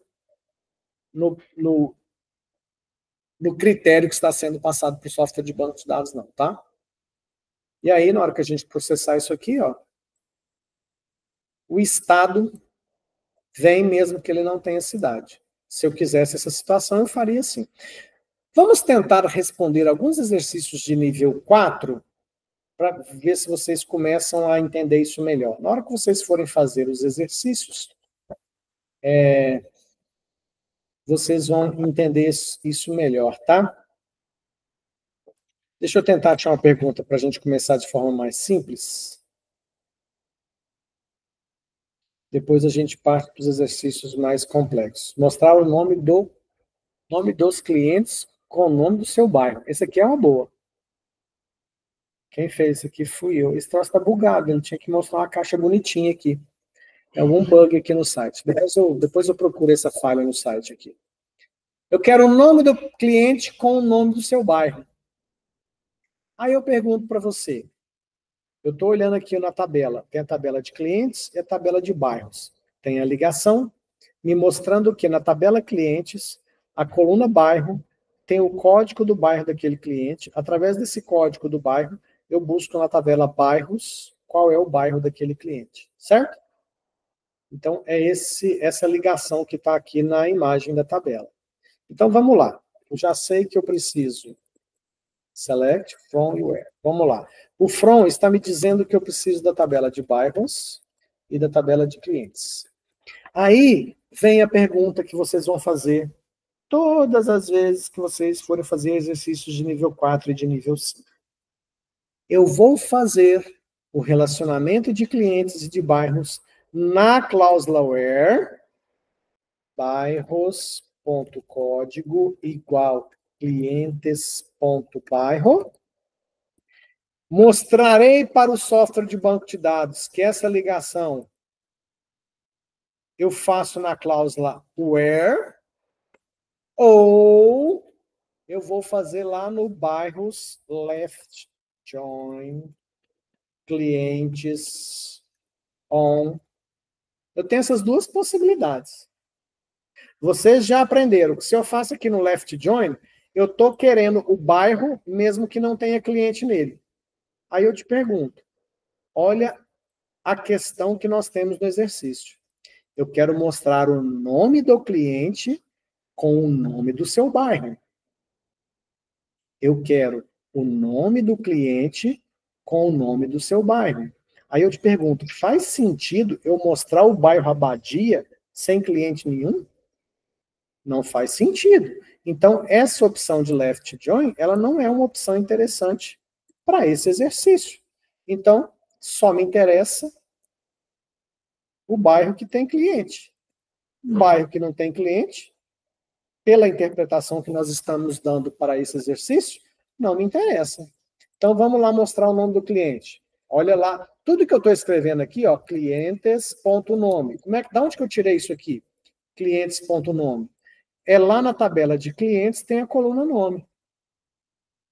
critério que está sendo passado para o software de banco de dados, não, tá? E aí, na hora que a gente processar isso aqui, ó, o estado vem mesmo que ele não tenha cidade. Se eu quisesse essa situação, eu faria assim. Vamos tentar responder alguns exercícios de nível 4 para ver se vocês começam a entender isso melhor. Na hora que vocês forem fazer os exercícios, vocês vão entender isso melhor, tá? Deixa eu tentar tirar uma pergunta para a gente começar de forma mais simples. Depois a gente parte para os exercícios mais complexos. Mostrar o nome dos clientes com o nome do seu bairro. Esse aqui é uma boa. Quem fez isso aqui fui eu. Esse troço está bugado, ele tinha que mostrar uma caixa bonitinha aqui. Tem algum bug aqui no site. Depois eu procuro essa falha no site aqui. Eu quero o nome do cliente com o nome do seu bairro. Aí eu pergunto para você. Eu estou olhando aqui na tabela. Tem a tabela de clientes e a tabela de bairros. Tem a ligação me mostrando que na tabela clientes, a coluna bairro tem o código do bairro daquele cliente. Através desse código do bairro, eu busco na tabela bairros qual é o bairro daquele cliente. Certo? Então, é essa ligação que está aqui na imagem da tabela. Então, vamos lá. Eu já sei que eu preciso select from where. Vamos lá. O from está me dizendo que eu preciso da tabela de bairros e da tabela de clientes. Aí vem a pergunta que vocês vão fazer todas as vezes que vocês forem fazer exercícios de nível 4 e de nível 5. Eu vou fazer o relacionamento de clientes e de bairros na cláusula where bairros.código igual clientes.bairro. Mostrarei para o software de banco de dados que essa ligação eu faço na cláusula where, ou eu vou fazer lá no bairros left join clientes on. Eu tenho essas duas possibilidades. Vocês já aprenderam que se eu faço aqui no left join, eu estou querendo o bairro mesmo que não tenha cliente nele. Aí eu te pergunto, olha a questão que nós temos no exercício. Eu quero mostrar o nome do cliente com o nome do seu bairro. Eu quero o nome do cliente com o nome do seu bairro. Aí eu te pergunto, faz sentido eu mostrar o bairro Abadia sem cliente nenhum? Não faz sentido. Então, essa opção de left join, ela não é uma opção interessante para esse exercício. Então, só me interessa o bairro que tem cliente. O bairro que não tem cliente, pela interpretação que nós estamos dando para esse exercício, não me interessa. Então, vamos lá mostrar o nome do cliente. Olha lá, tudo que eu estou escrevendo aqui, ó, clientes.nome. Da onde que eu tirei isso aqui? Clientes.nome. É lá na tabela de clientes, tem a coluna nome.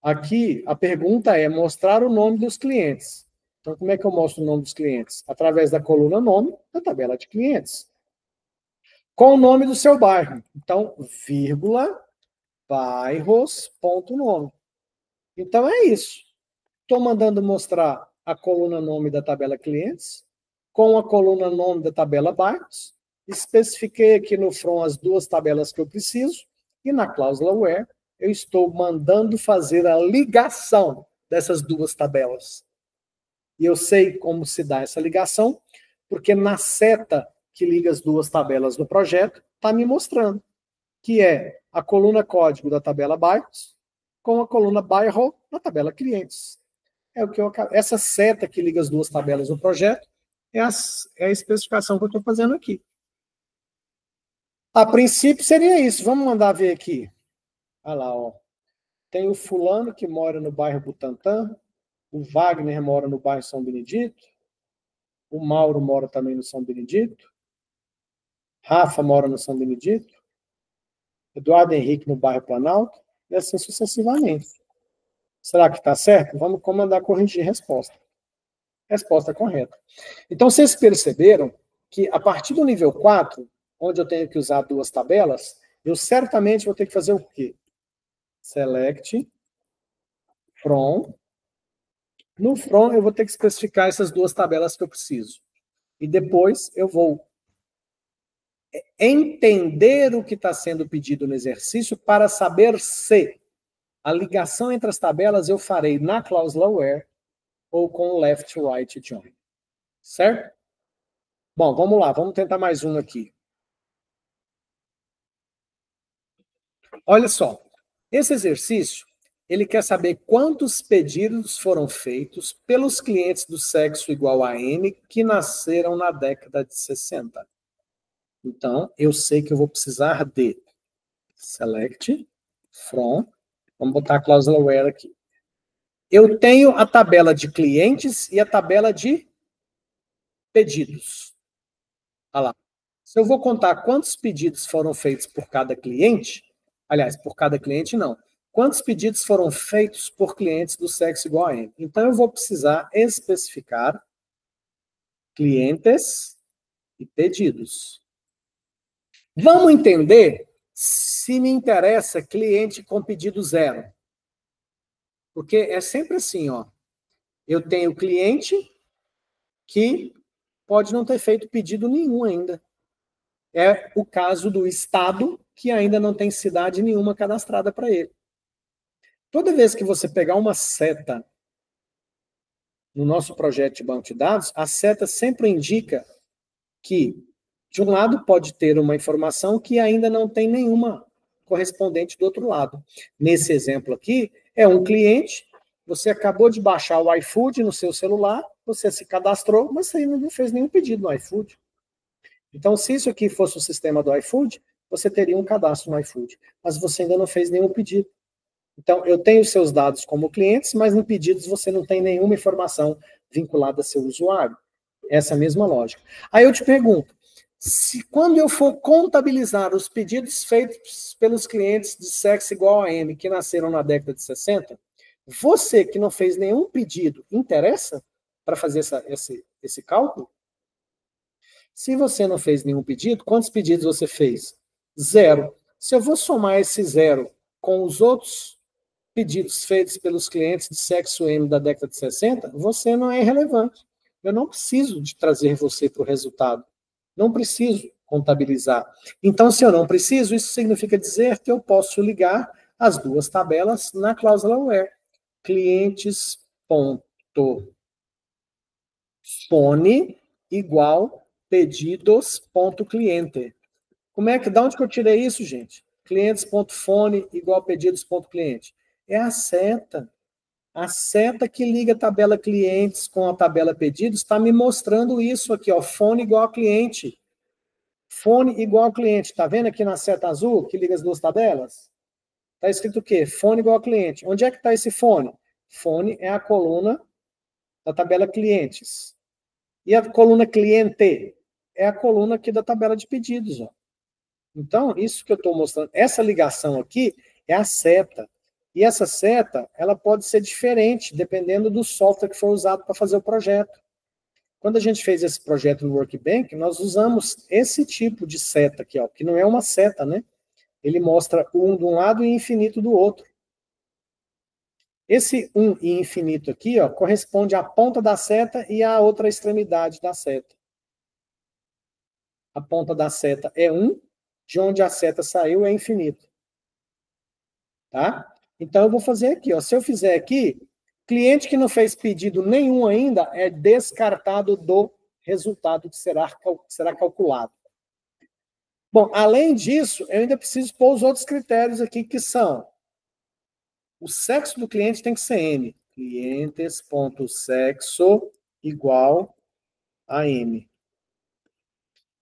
Aqui, a pergunta é mostrar o nome dos clientes. Então, como é que eu mostro o nome dos clientes? Através da coluna nome, da tabela de clientes. Com o nome do seu bairro. Então, vírgula, bairros.nome. Então, é isso. Estou mandando mostrar a coluna nome da tabela clientes, com a coluna nome da tabela bairros. Especifiquei aqui no front as duas tabelas que eu preciso, e na cláusula where, eu estou mandando fazer a ligação dessas duas tabelas. E eu sei como se dá essa ligação, porque na seta que liga as duas tabelas do projeto, está me mostrando que é a coluna código da tabela bairros com a coluna bairro na tabela clientes. Essa seta que liga as duas tabelas do projeto é a especificação que eu estou fazendo aqui. A princípio seria isso. Vamos mandar ver aqui. Olha lá, ó. Tem o fulano que mora no bairro Butantã, o Wagner mora no bairro São Benedito, o Mauro mora também no São Benedito, Rafa mora no São Benedito, Eduardo Henrique no bairro Planalto, e assim sucessivamente. Será que está certo? Vamos comandar corrigir a resposta. Resposta correta. Então, vocês perceberam que a partir do nível 4, onde eu tenho que usar duas tabelas, eu certamente vou ter que fazer o quê? Select from. No from, eu vou ter que especificar essas duas tabelas que eu preciso. E depois eu vou entender o que está sendo pedido no exercício para saber se a ligação entre as tabelas eu farei na cláusula where ou com left, right, join. Certo? Bom, vamos lá. Vamos tentar mais um aqui. Olha só. Esse exercício, ele quer saber quantos pedidos foram feitos pelos clientes do sexo igual a N que nasceram na década de 60. Então, eu sei que eu vou precisar de select from, vamos botar a cláusula where aqui. Eu tenho a tabela de clientes e a tabela de pedidos. Olha lá. Se eu vou contar quantos pedidos foram feitos por cada cliente, aliás, por cada cliente não, quantos pedidos foram feitos por clientes do sexo igual a N? Então, eu vou precisar especificar clientes e pedidos. Vamos entender se me interessa cliente com pedido zero. Porque é sempre assim, ó. Eu tenho cliente que pode não ter feito pedido nenhum ainda. É o caso do estado que ainda não tem cidade nenhuma cadastrada para ele. Toda vez que você pegar uma seta no nosso projeto de banco de dados, a seta sempre indica que, de um lado, pode ter uma informação que ainda não tem nenhuma correspondente do outro lado. Nesse exemplo aqui, é um cliente, você acabou de baixar o iFood no seu celular, você se cadastrou, mas você ainda não fez nenhum pedido no iFood. Então, se isso aqui fosse o sistema do iFood, você teria um cadastro no iFood, mas você ainda não fez nenhum pedido. Então, eu tenho seus dados como clientes, mas em pedidos você não tem nenhuma informação vinculada a seu usuário. Essa mesma lógica. Aí eu te pergunto, se quando eu for contabilizar os pedidos feitos pelos clientes de sexo igual a M, que nasceram na década de 60, você que não fez nenhum pedido, interessa para fazer esse cálculo? Se você não fez nenhum pedido, quantos pedidos você fez? 0. Se eu vou somar esse 0 com os outros pedidos feitos pelos clientes de sexo M da década de 60, você não é relevante. Eu não preciso de trazer você para o resultado. Não preciso contabilizar. Então, se eu não preciso, isso significa dizer que eu posso ligar as duas tabelas na cláusula where. Clientes.fone igual pedidos.cliente. Da onde que eu tirei isso, gente? Clientes.fone igual pedidos.cliente. É a seta. A seta que liga a tabela clientes com a tabela pedidos está me mostrando isso aqui, ó, fone igual a cliente. Fone igual a cliente. Está vendo aqui na seta azul que liga as duas tabelas? Está escrito o quê? Fone igual a cliente. Onde é que está esse fone? Fone é a coluna da tabela clientes. E a coluna cliente é a coluna aqui da tabela de pedidos, ó. Então, isso que eu estou mostrando, essa ligação aqui é a seta. E essa seta, ela pode ser diferente, dependendo do software que for usado para fazer o projeto. Quando a gente fez esse projeto no Workbench, nós usamos esse tipo de seta aqui, ó, que não é uma seta, né? Ele mostra um de um lado e infinito do outro. Esse 1 e infinito aqui, ó, corresponde à ponta da seta e à outra extremidade da seta. A ponta da seta é 1, de onde a seta saiu é infinito. Tá? Então, eu vou fazer aqui. Ó. Se eu fizer aqui, cliente que não fez pedido nenhum ainda é descartado do resultado que será calculado. Bom, além disso, eu ainda preciso pôr os outros critérios aqui, que são: o sexo do cliente tem que ser M. Clientes.sexo igual a M.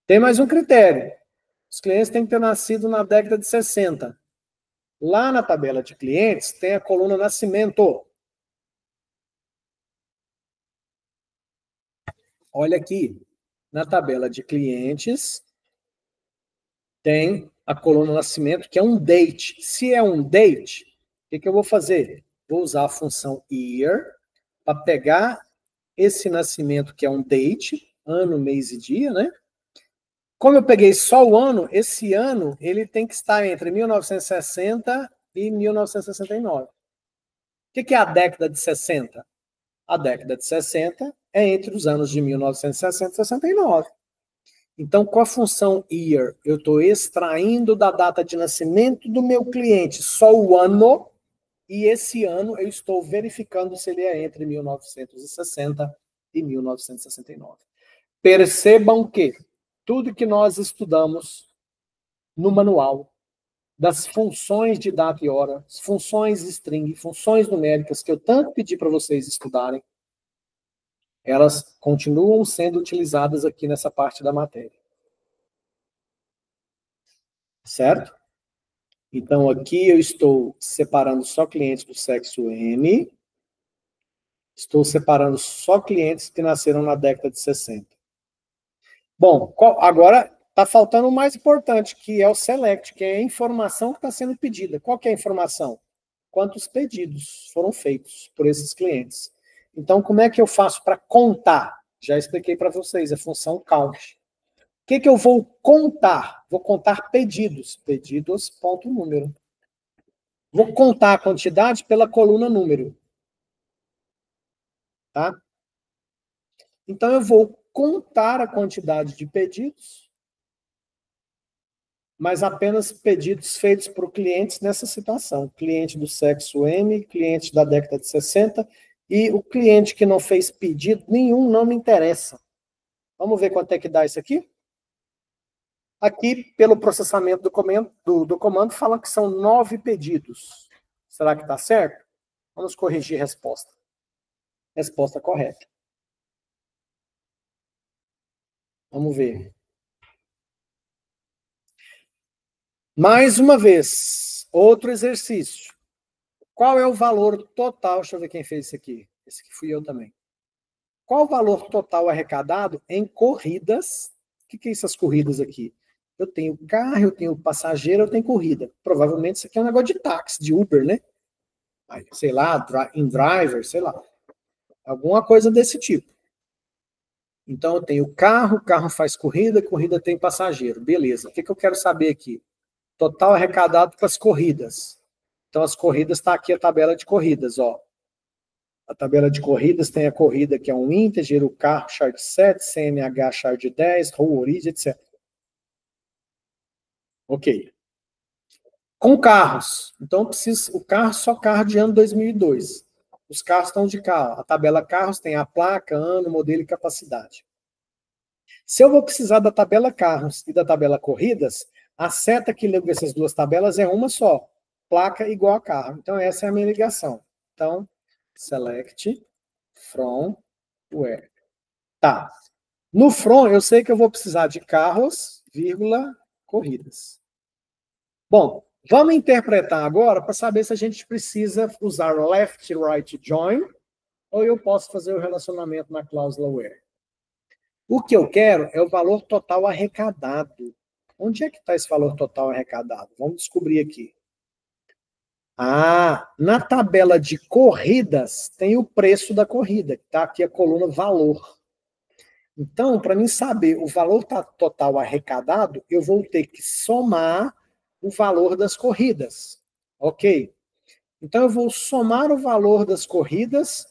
Tem mais um critério. Os clientes têm que ter nascido na década de 60. Lá na tabela de clientes, tem a coluna nascimento. Olha aqui. Na tabela de clientes, tem a coluna nascimento, que é um date. Se é um date, o que eu vou fazer? Vou usar a função year para pegar esse nascimento, que é um date, ano, mês e dia, né? Como eu peguei só o ano, esse ano ele tem que estar entre 1960 e 1969. O que é a década de 60? A década de 60 é entre os anos de 1960 e 69. Então, com a função year, eu estou extraindo da data de nascimento do meu cliente só o ano, e esse ano eu estou verificando se ele é entre 1960 e 1969. Percebam que tudo que nós estudamos no manual das funções de data e hora, funções string, funções numéricas, que eu tanto pedi para vocês estudarem, elas continuam sendo utilizadas aqui nessa parte da matéria. Certo? Então, aqui eu estou separando só clientes do sexo M. Estou separando só clientes que nasceram na década de 60. Bom, agora está faltando o mais importante, que é o select, que é a informação que está sendo pedida. Qual que é a informação? Quantos pedidos foram feitos por esses clientes. Então, como é que eu faço para contar? Já expliquei para vocês, a função count. O que eu vou contar? Vou contar pedidos. Pedidos, ponto número. Vou contar a quantidade pela coluna número. Tá? Então, eu vou contar a quantidade de pedidos, mas apenas pedidos feitos por clientes nessa situação. Cliente do sexo M, cliente da década de 60, e o cliente que não fez pedido nenhum não me interessa. Vamos ver quanto é que dá isso aqui? Aqui, pelo processamento do comando, fala que são 9 pedidos. Será que está certo? Vamos corrigir a resposta. Resposta correta. Vamos ver. Mais uma vez, outro exercício. Qual é o valor total? Deixa eu ver quem fez isso aqui. Esse aqui fui eu também. Qual o valor total arrecadado em corridas? O que é essas corridas aqui? Eu tenho carro, eu tenho passageiro, eu tenho corrida. Provavelmente isso aqui é um negócio de táxi, de Uber, né? Sei lá, InDriver, sei lá. Alguma coisa desse tipo. Então, eu tenho carro, carro faz corrida, corrida tem passageiro. Beleza. O que eu quero saber aqui? Total arrecadado para as corridas. Então, as corridas, está aqui a tabela de corridas, ó. A tabela de corridas tem a corrida que é um integer, o carro char de 7, CNH char de 10, rua origem, etc. Ok. Com carros. Então, eu preciso, o carro, só carro de ano 2002. Os carros estão de carro. A tabela carros tem a placa, ano, modelo e capacidade. Se eu vou precisar da tabela carros e da tabela corridas, a seta que liga essas duas tabelas é uma só. Placa igual a carro. Então, essa é a minha ligação. Então, select from where. Tá. No from, eu sei que eu vou precisar de carros, vírgula, corridas. Bom, vamos interpretar agora para saber se a gente precisa usar left, right, join, ou eu posso fazer o relacionamento na cláusula where. O que eu quero é o valor total arrecadado. Onde é que está esse valor total arrecadado? Vamos descobrir aqui. Ah, na tabela de corridas tem o preço da corrida, que está aqui a coluna valor. Então, para mim saber o valor total arrecadado, eu vou ter que somar o valor das corridas. Ok? Então, eu vou somar o valor das corridas,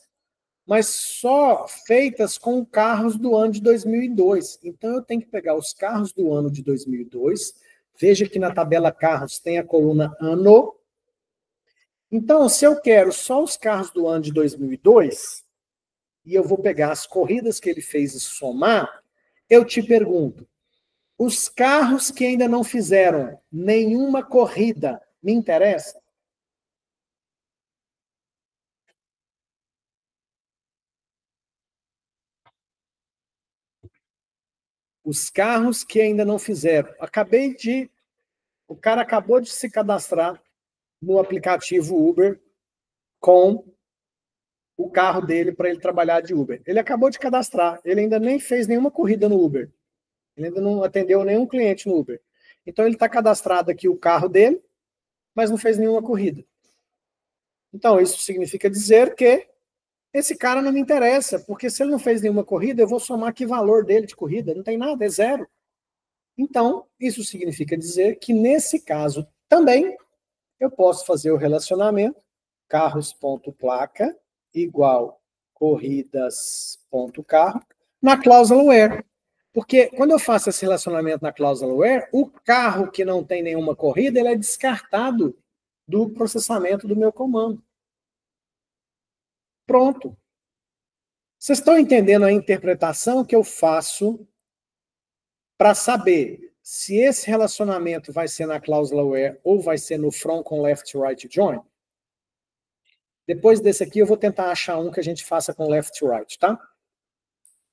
mas só feitas com carros do ano de 2002. Então, eu tenho que pegar os carros do ano de 2002. Veja que na tabela carros tem a coluna ano. Então, se eu quero só os carros do ano de 2002, e eu vou pegar as corridas que ele fez e somar, eu te pergunto, os carros que ainda não fizeram nenhuma corrida, me interessa? Os carros que ainda não fizeram. O cara acabou de se cadastrar no aplicativo Uber com o carro dele para ele trabalhar de Uber. Ele acabou de cadastrar, ele ainda nem fez nenhuma corrida no Uber. Ele ainda não atendeu nenhum cliente no Uber. Então ele está cadastrado aqui o carro dele, mas não fez nenhuma corrida. Então isso significa dizer que esse cara não me interessa, porque se ele não fez nenhuma corrida, eu vou somar que valor dele de corrida? Não tem nada, é zero. Então, isso significa dizer que, nesse caso, também, eu posso fazer o relacionamento carros.placa igual corridas.carro na cláusula where. Porque quando eu faço esse relacionamento na cláusula where, o carro que não tem nenhuma corrida, ele é descartado do processamento do meu comando. Pronto. Vocês estão entendendo a interpretação que eu faço para saber se esse relacionamento vai ser na cláusula where ou vai ser no from com left, right, join? Depois desse aqui, eu vou tentar achar um que a gente faça com left, right, tá?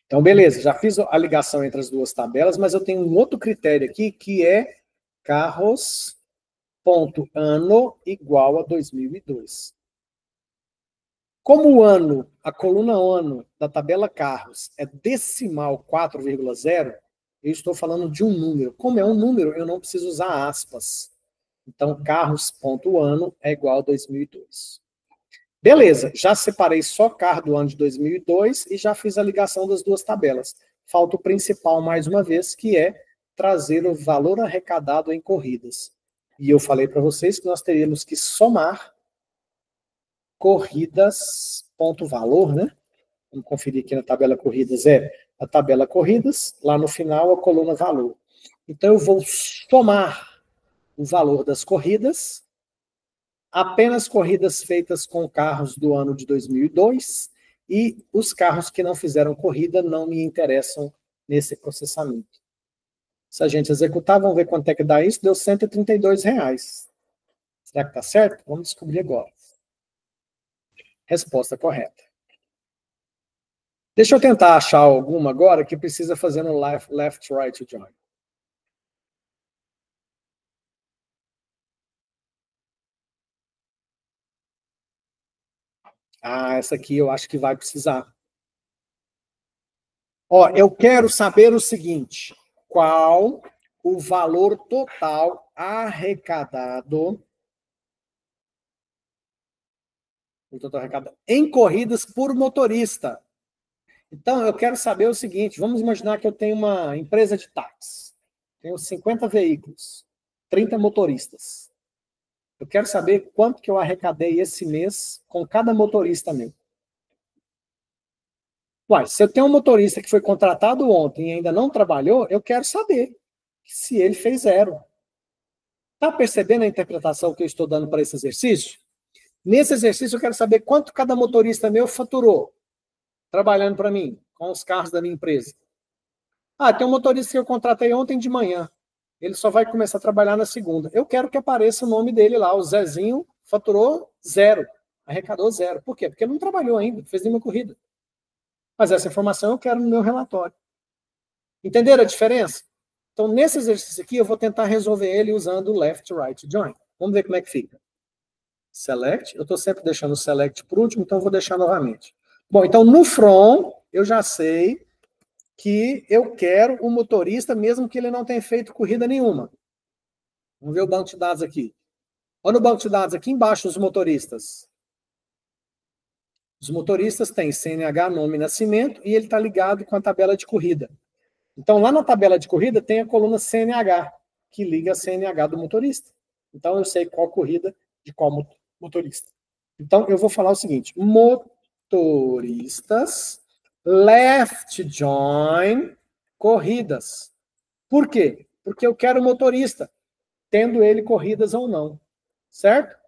Então, beleza, já fiz a ligação entre as duas tabelas, mas eu tenho um outro critério aqui, que é carros.ano igual a 2002. Como o ano, a coluna ano da tabela carros é decimal 4,0, eu estou falando de um número. Como é um número, eu não preciso usar aspas. Então, carros.ano é igual a 2002. Beleza, já separei só carro do ano de 2002 e já fiz a ligação das duas tabelas. Falta o principal, mais uma vez, que é trazer o valor arrecadado em corridas. E eu falei para vocês que nós teríamos que somar corridas.valor, né? Vamos conferir aqui na tabela corridas, a tabela corridas, lá no final a coluna valor. Então eu vou somar o valor das corridas, apenas corridas feitas com carros do ano de 2002 e os carros que não fizeram corrida não me interessam nesse processamento. Se a gente executar, vamos ver quanto é que dá isso, deu R$132. Será que está certo? Vamos descobrir agora. Resposta correta. Deixa eu tentar achar alguma agora que precisa fazer no left, right, join. Ah, essa aqui eu acho que vai precisar. Ó, eu quero saber o seguinte: qual o valor total arrecadado em corridas por motorista? Então, eu quero saber o seguinte, vamos imaginar que eu tenho uma empresa de táxi, tenho 50 veículos, 30 motoristas. Eu quero saber quanto que eu arrecadei esse mês com cada motorista meu. Uai, se eu tenho um motorista que foi contratado ontem e ainda não trabalhou, eu quero saber se ele fez zero. Está percebendo a interpretação que eu estou dando para esse exercício? Nesse exercício, eu quero saber quanto cada motorista meu faturou trabalhando para mim, com os carros da minha empresa. Ah, tem um motorista que eu contratei ontem de manhã. Ele só vai começar a trabalhar na segunda. Eu quero que apareça o nome dele lá, o Zezinho faturou 0. Arrecadou 0. Por quê? Porque ele não trabalhou ainda, não fez nenhuma corrida. Mas essa informação eu quero no meu relatório. Entenderam a diferença? Então, nesse exercício aqui, eu vou tentar resolver ele usando o left, right, join. Vamos ver como é que fica. Select. Eu estou sempre deixando o select por último, então eu vou deixar novamente. Bom, então no from, eu já sei que eu quero o motorista, mesmo que ele não tenha feito corrida nenhuma. Vamos ver o banco de dados aqui. Olha no banco de dados, aqui embaixo, os motoristas. Os motoristas têm CNH, nome e nascimento, e ele está ligado com a tabela de corrida. Então, lá na tabela de corrida, tem a coluna CNH, que liga a CNH do motorista. Então, eu sei qual corrida de qual motorista. Então, eu vou falar o seguinte: motoristas, left join, corridas. Por quê? Porque eu quero o motorista, tendo ele corridas ou não. Certo?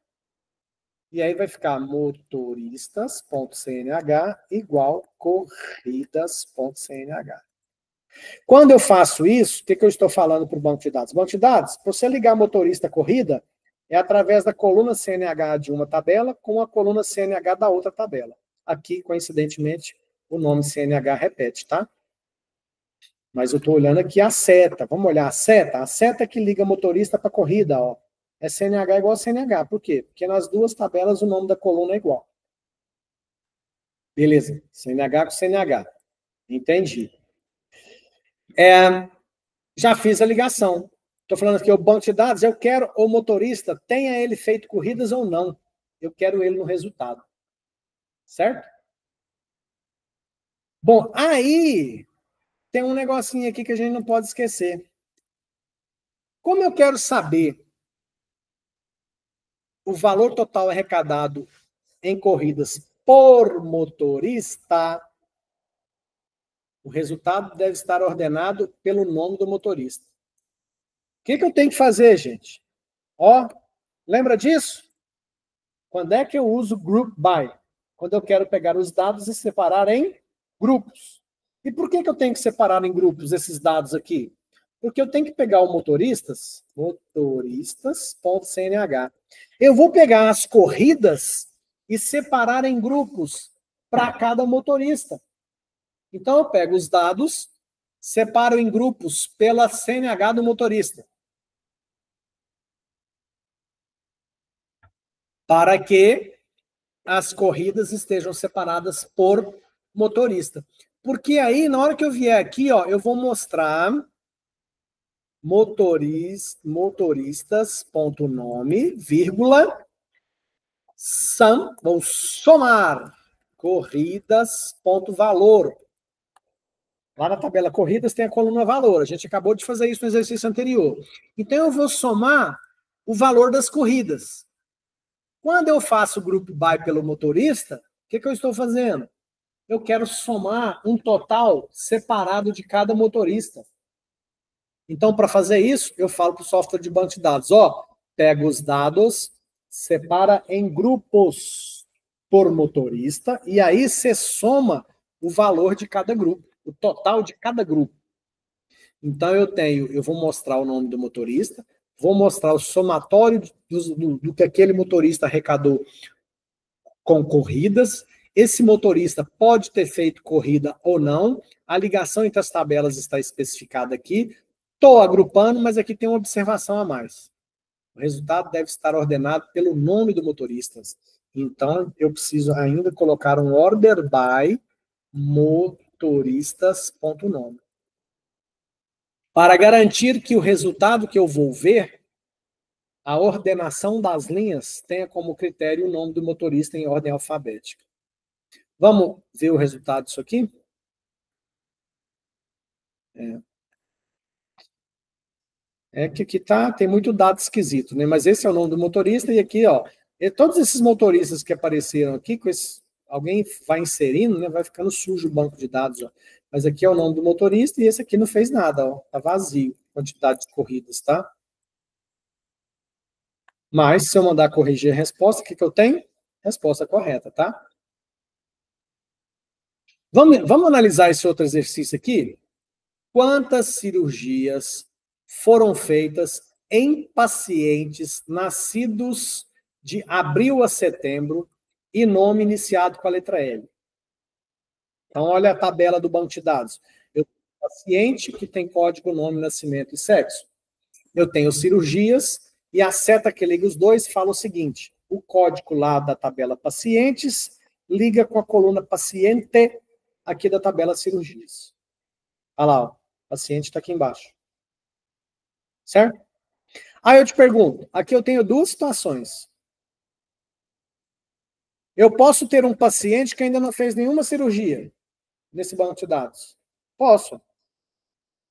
E aí vai ficar motoristas.cnh igual corridas.cnh. Quando eu faço isso, o que eu estou falando para o banco de dados? Banco de dados, para você ligar motorista corrida, é através da coluna CNH de uma tabela com a coluna CNH da outra tabela. Aqui, coincidentemente, o nome CNH repete, tá? Mas eu estou olhando aqui a seta. Vamos olhar a seta? A seta que liga motorista para corrida, ó. É CNH igual a CNH. Por quê? Porque nas duas tabelas o nome da coluna é igual. Beleza. CNH com CNH. Entendi. Já fiz a ligação. Estou falando aqui, o banco de dados, eu quero o motorista, tenha ele feito corridas ou não. Eu quero ele no resultado. Certo? Bom, aí tem um negocinho aqui que a gente não pode esquecer. Como eu quero saber o valor total arrecadado em corridas por motorista, o resultado deve estar ordenado pelo nome do motorista. O que eu tenho que fazer, gente? Ó, lembra disso? Quando é que eu uso group by? Quando eu quero pegar os dados e separar em grupos. E por que eu tenho que separar em grupos esses dados aqui? Porque eu tenho que pegar o motoristas.cnh. Eu vou pegar as corridas e separar em grupos para cada motorista. Então, eu pego os dados, separo em grupos pela CNH do motorista. Para que as corridas estejam separadas por motorista. Porque aí, na hora que eu vier aqui, ó, eu vou mostrar motoristas.nome, vírgula, sum, vou somar corridas.valor. Lá na tabela corridas tem a coluna valor. A gente acabou de fazer isso no exercício anterior. Então, eu vou somar o valor das corridas. Quando eu faço o group by pelo motorista, o que eu estou fazendo? Eu quero somar um total separado de cada motorista. Então, para fazer isso, eu falo para o software de banco de dados, ó, pega os dados, separa em grupos por motorista, e aí você soma o valor de cada grupo, o total de cada grupo. Então, eu vou mostrar o nome do motorista, vou mostrar o somatório do que aquele motorista arrecadou com corridas. Esse motorista pode ter feito corrida ou não. A ligação entre as tabelas está especificada aqui. Estou agrupando, mas aqui tem uma observação a mais. O resultado deve estar ordenado pelo nome do motorista. Então, eu preciso ainda colocar um order by motoristas.nome. Para garantir que o resultado que eu vou ver, a ordenação das linhas tenha como critério o nome do motorista em ordem alfabética. Vamos ver o resultado disso aqui? É que aqui tem muito dado esquisito, né? Mas esse é o nome do motorista, e aqui, ó, todos esses motoristas que apareceram aqui, alguém vai inserindo, né? Vai ficando sujo o banco de dados, ó. Mas aqui é o nome do motorista, e esse aqui não fez nada, ó. Tá vazio, quantidade de corridas, tá? Mas, se eu mandar corrigir a resposta, o que eu tenho? Resposta correta, tá? Vamos analisar esse outro exercício aqui? Quantas cirurgias foram feitas em pacientes nascidos de abril a setembro e nome iniciado com a letra L. Então, olha a tabela do banco de dados. Eu tenho paciente que tem código, nome, nascimento e sexo. Eu tenho cirurgias e a seta que liga os dois fala o seguinte: o código lá da tabela pacientes liga com a coluna paciente aqui da tabela cirurgias. Olha lá, o paciente está aqui embaixo. Certo? Aí eu te pergunto, aqui eu tenho duas situações. Eu posso ter um paciente que ainda não fez nenhuma cirurgia nesse banco de dados? Posso. O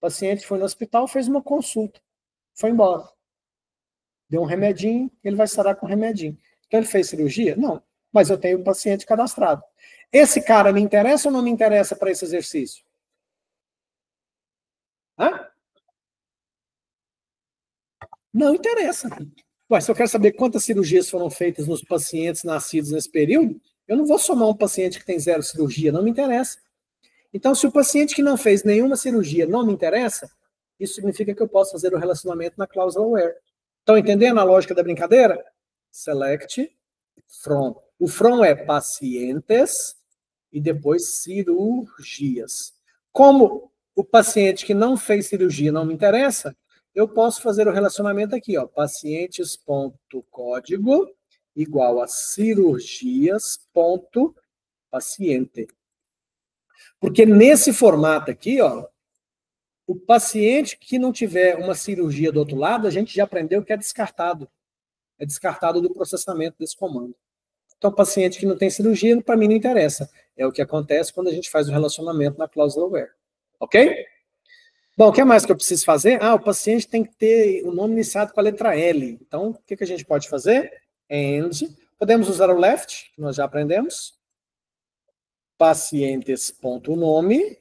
paciente foi no hospital, fez uma consulta, foi embora. Deu um remedinho, ele vai sarar com o remedinho. Então ele fez cirurgia? Não. Mas eu tenho um paciente cadastrado. Esse cara me interessa ou não me interessa para esse exercício? Hã? Não interessa. Ué, se eu quero saber quantas cirurgias foram feitas nos pacientes nascidos nesse período, eu não vou somar um paciente que tem 0 cirurgia, não me interessa. Então, se o paciente que não fez nenhuma cirurgia não me interessa, isso significa que eu posso fazer o relacionamento na cláusula where. Estão entendendo a lógica da brincadeira? Select from. O from é pacientes e depois cirurgias. Como o paciente que não fez cirurgia não me interessa, eu posso fazer o relacionamento aqui, ó, pacientes.código igual a cirurgias.paciente. Porque nesse formato aqui, ó, o paciente que não tiver uma cirurgia do outro lado, a gente já aprendeu que é descartado. É descartado do processamento desse comando. Então, paciente que não tem cirurgia, para mim não interessa. É o que acontece quando a gente faz o relacionamento na cláusula where. Ok? Bom, o que mais que eu preciso fazer? O paciente tem que ter o nome iniciado com a letra L. Então, o que a gente pode fazer? And. Podemos usar o left, que nós já aprendemos. Pacientes.nome,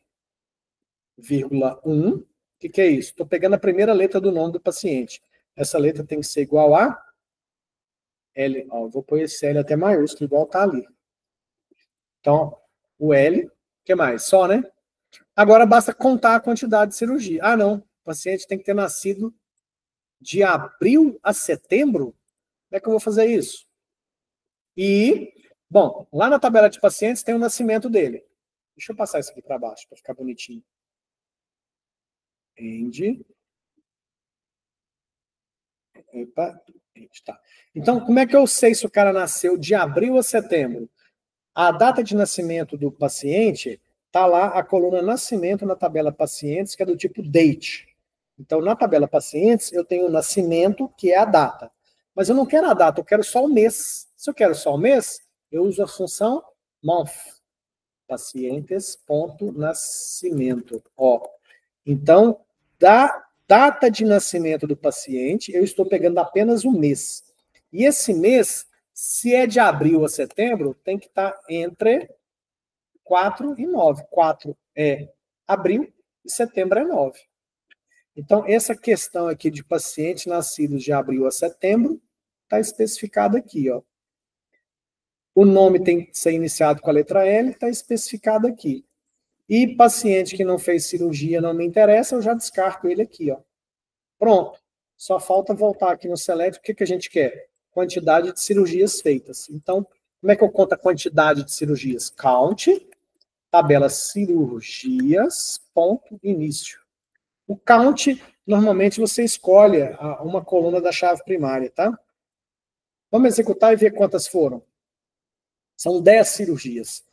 vírgula 1. O que é isso? Estou pegando a primeira letra do nome do paciente. Essa letra tem que ser igual a L. Ó, vou pôr esse L até maiúsculo, igual está ali. Então, o L. O que mais? Só, né? Agora basta contar a quantidade de cirurgia. Não. O paciente tem que ter nascido de abril a setembro? Como é que eu vou fazer isso? E, bom, lá na tabela de pacientes tem o nascimento dele. Deixa eu passar isso aqui para baixo, para ficar bonitinho. End. Epa, tá. Então, como é que eu sei se o cara nasceu de abril a setembro? A data de nascimento do paciente está lá a coluna nascimento na tabela pacientes, que é do tipo date. Então, na tabela pacientes, eu tenho o nascimento, que é a data. Mas eu não quero a data, eu quero só o mês. Se eu quero só o mês, eu uso a função month. Pacientes.nascimento. Então, da data de nascimento do paciente, eu estou pegando apenas um mês. E esse mês, se é de abril a setembro, tem que estar entre 4 e 9. 4 é abril e setembro é 9. Então, essa questão aqui de pacientes nascidos de abril a setembro está especificada aqui, ó. O nome tem que ser iniciado com a letra L, está especificado aqui. E paciente que não fez cirurgia não me interessa, eu já descarto ele aqui, ó. Pronto. Só falta voltar aqui no select, o que a gente quer? Quantidade de cirurgias feitas. Então, como é que eu conto a quantidade de cirurgias? Count, tabela cirurgias, ponto, início. O count, normalmente você escolhe uma coluna da chave primária, tá? Vamos executar e ver quantas foram. São 10 cirurgias.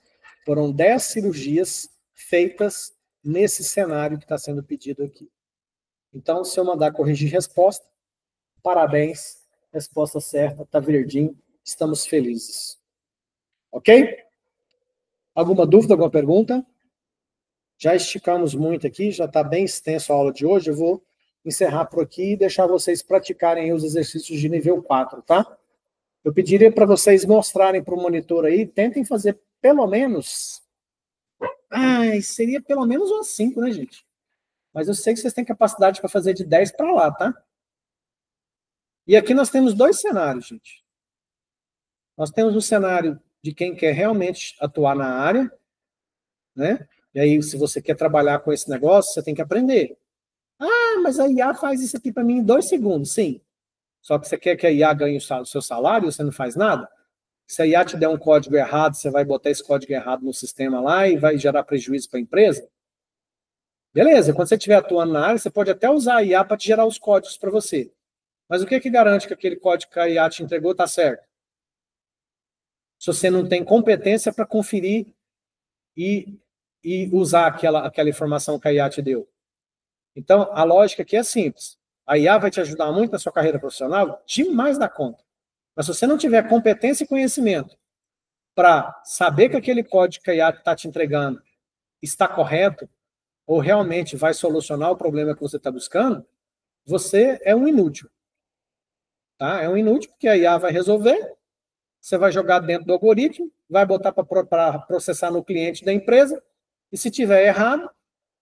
Foram 10 cirurgias feitas nesse cenário que está sendo pedido aqui. Então, se eu mandar corrigir resposta, parabéns, resposta certa, está verdinho, estamos felizes. Ok? Alguma dúvida, alguma pergunta? Já esticamos muito aqui, já está bem extenso a aula de hoje, eu vou encerrar por aqui e deixar vocês praticarem os exercícios de nível 4, tá? Eu pediria para vocês mostrarem para o monitor aí, tentem fazer pelo menos... seria pelo menos umas 5, né, gente? Mas eu sei que vocês têm capacidade para fazer de 10 para lá, tá? E aqui nós temos 2 cenários, gente. Nós temos um cenário de quem quer realmente atuar na área, né? E aí, se você quer trabalhar com esse negócio, você tem que aprender. Mas a IA faz isso aqui para mim em 2 segundos. Sim. Só que você quer que a IA ganhe o seu salário e você não faz nada? Se a IA te der um código errado, você vai botar esse código errado no sistema lá e vai gerar prejuízo para a empresa? Beleza, quando você estiver atuando na área, você pode até usar a IA para te gerar os códigos para você. Mas o que garante que aquele código que a IA te entregou está certo? Se você não tem competência para conferir e usar aquela informação que a IA te deu. Então, a lógica aqui é simples. A IA vai te ajudar muito na sua carreira profissional, demais da conta. Mas se você não tiver competência e conhecimento para saber que aquele código que a IA está te entregando está correto, ou realmente vai solucionar o problema que você está buscando, você é um inútil. Tá? É um inútil porque a IA vai resolver, você vai jogar dentro do algoritmo, vai botar para processar no cliente da empresa, e se tiver errado, o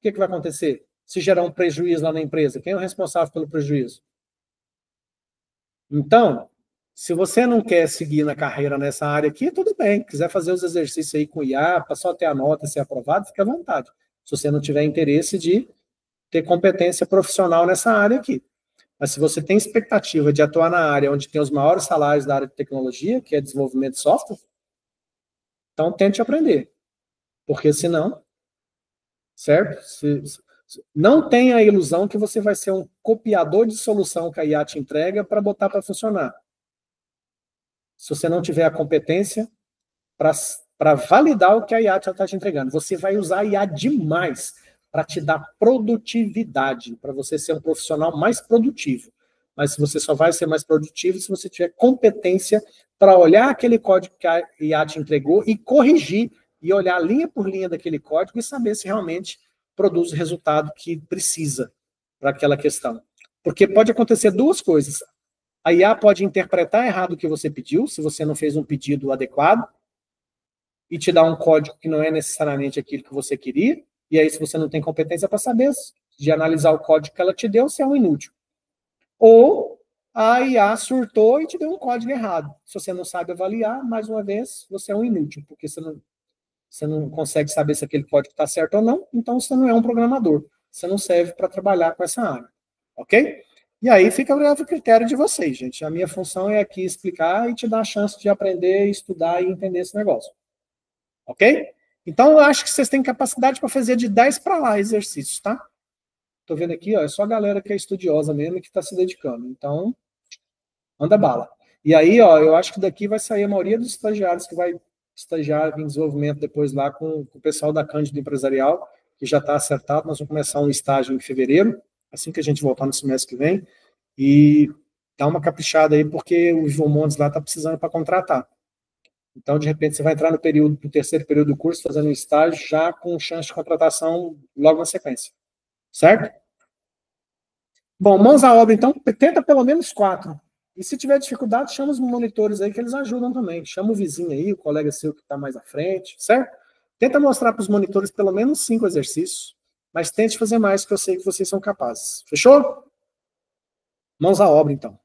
que vai acontecer? Se gerar um prejuízo lá na empresa, quem é o responsável pelo prejuízo? Então, se você não quer seguir na carreira nessa área aqui, tudo bem. Quiser fazer os exercícios aí com o IA, para só ter a nota, ser aprovado, fique à vontade. Se você não tiver interesse de ter competência profissional nessa área aqui. Mas se você tem expectativa de atuar na área onde tem os maiores salários da área de tecnologia, que é desenvolvimento de software, então tente aprender. Porque senão, certo? Não tenha a ilusão que você vai ser um copiador de solução que a IA te entrega para botar para funcionar. Se você não tiver a competência para validar o que a IA está te entregando. Você vai usar a IA demais para te dar produtividade, para você ser um profissional mais produtivo. Mas você só vai ser mais produtivo se você tiver competência para olhar aquele código que a IA te entregou e corrigir, e olhar linha por linha daquele código e saber se realmente produz o resultado que precisa para aquela questão. Porque pode acontecer duas coisas. A IA pode interpretar errado o que você pediu, se você não fez um pedido adequado, e te dar um código que não é necessariamente aquilo que você queria, e aí se você não tem competência para saber, de analisar o código que ela te deu, você é um inútil. Ou a IA surtou e te deu um código errado. Se você não sabe avaliar, mais uma vez, você é um inútil, porque você não consegue saber se aquele código está certo ou não, então você não é um programador. Você não serve para trabalhar com essa área. Ok? E aí fica a critério de vocês, gente. A minha função é aqui explicar e te dar a chance de aprender, estudar e entender esse negócio. Ok? Então, eu acho que vocês têm capacidade para fazer de 10 para lá exercícios, tá? Tô vendo aqui, ó, é só a galera que é estudiosa mesmo e que está se dedicando. Então, anda bala. E aí, ó, eu acho que daqui vai sair a maioria dos estagiários que vai estagiar em desenvolvimento depois lá com o pessoal da Cândido Empresarial, que já está acertado. Nós vamos começar um estágio em fevereiro, assim que a gente voltar no semestre que vem, e dá uma caprichada aí, porque o João Montes lá está precisando para contratar. Então, de repente, você vai entrar no terceiro período do curso, fazendo um estágio, já com chance de contratação logo na sequência. Certo? Bom, mãos à obra, então, tenta pelo menos 4. E se tiver dificuldade, chama os monitores aí, que eles ajudam também. Chama o vizinho aí, o colega seu que está mais à frente, certo? Tenta mostrar para os monitores pelo menos 5 exercícios, mas tente fazer mais, que eu sei que vocês são capazes. Fechou? Mãos à obra, então.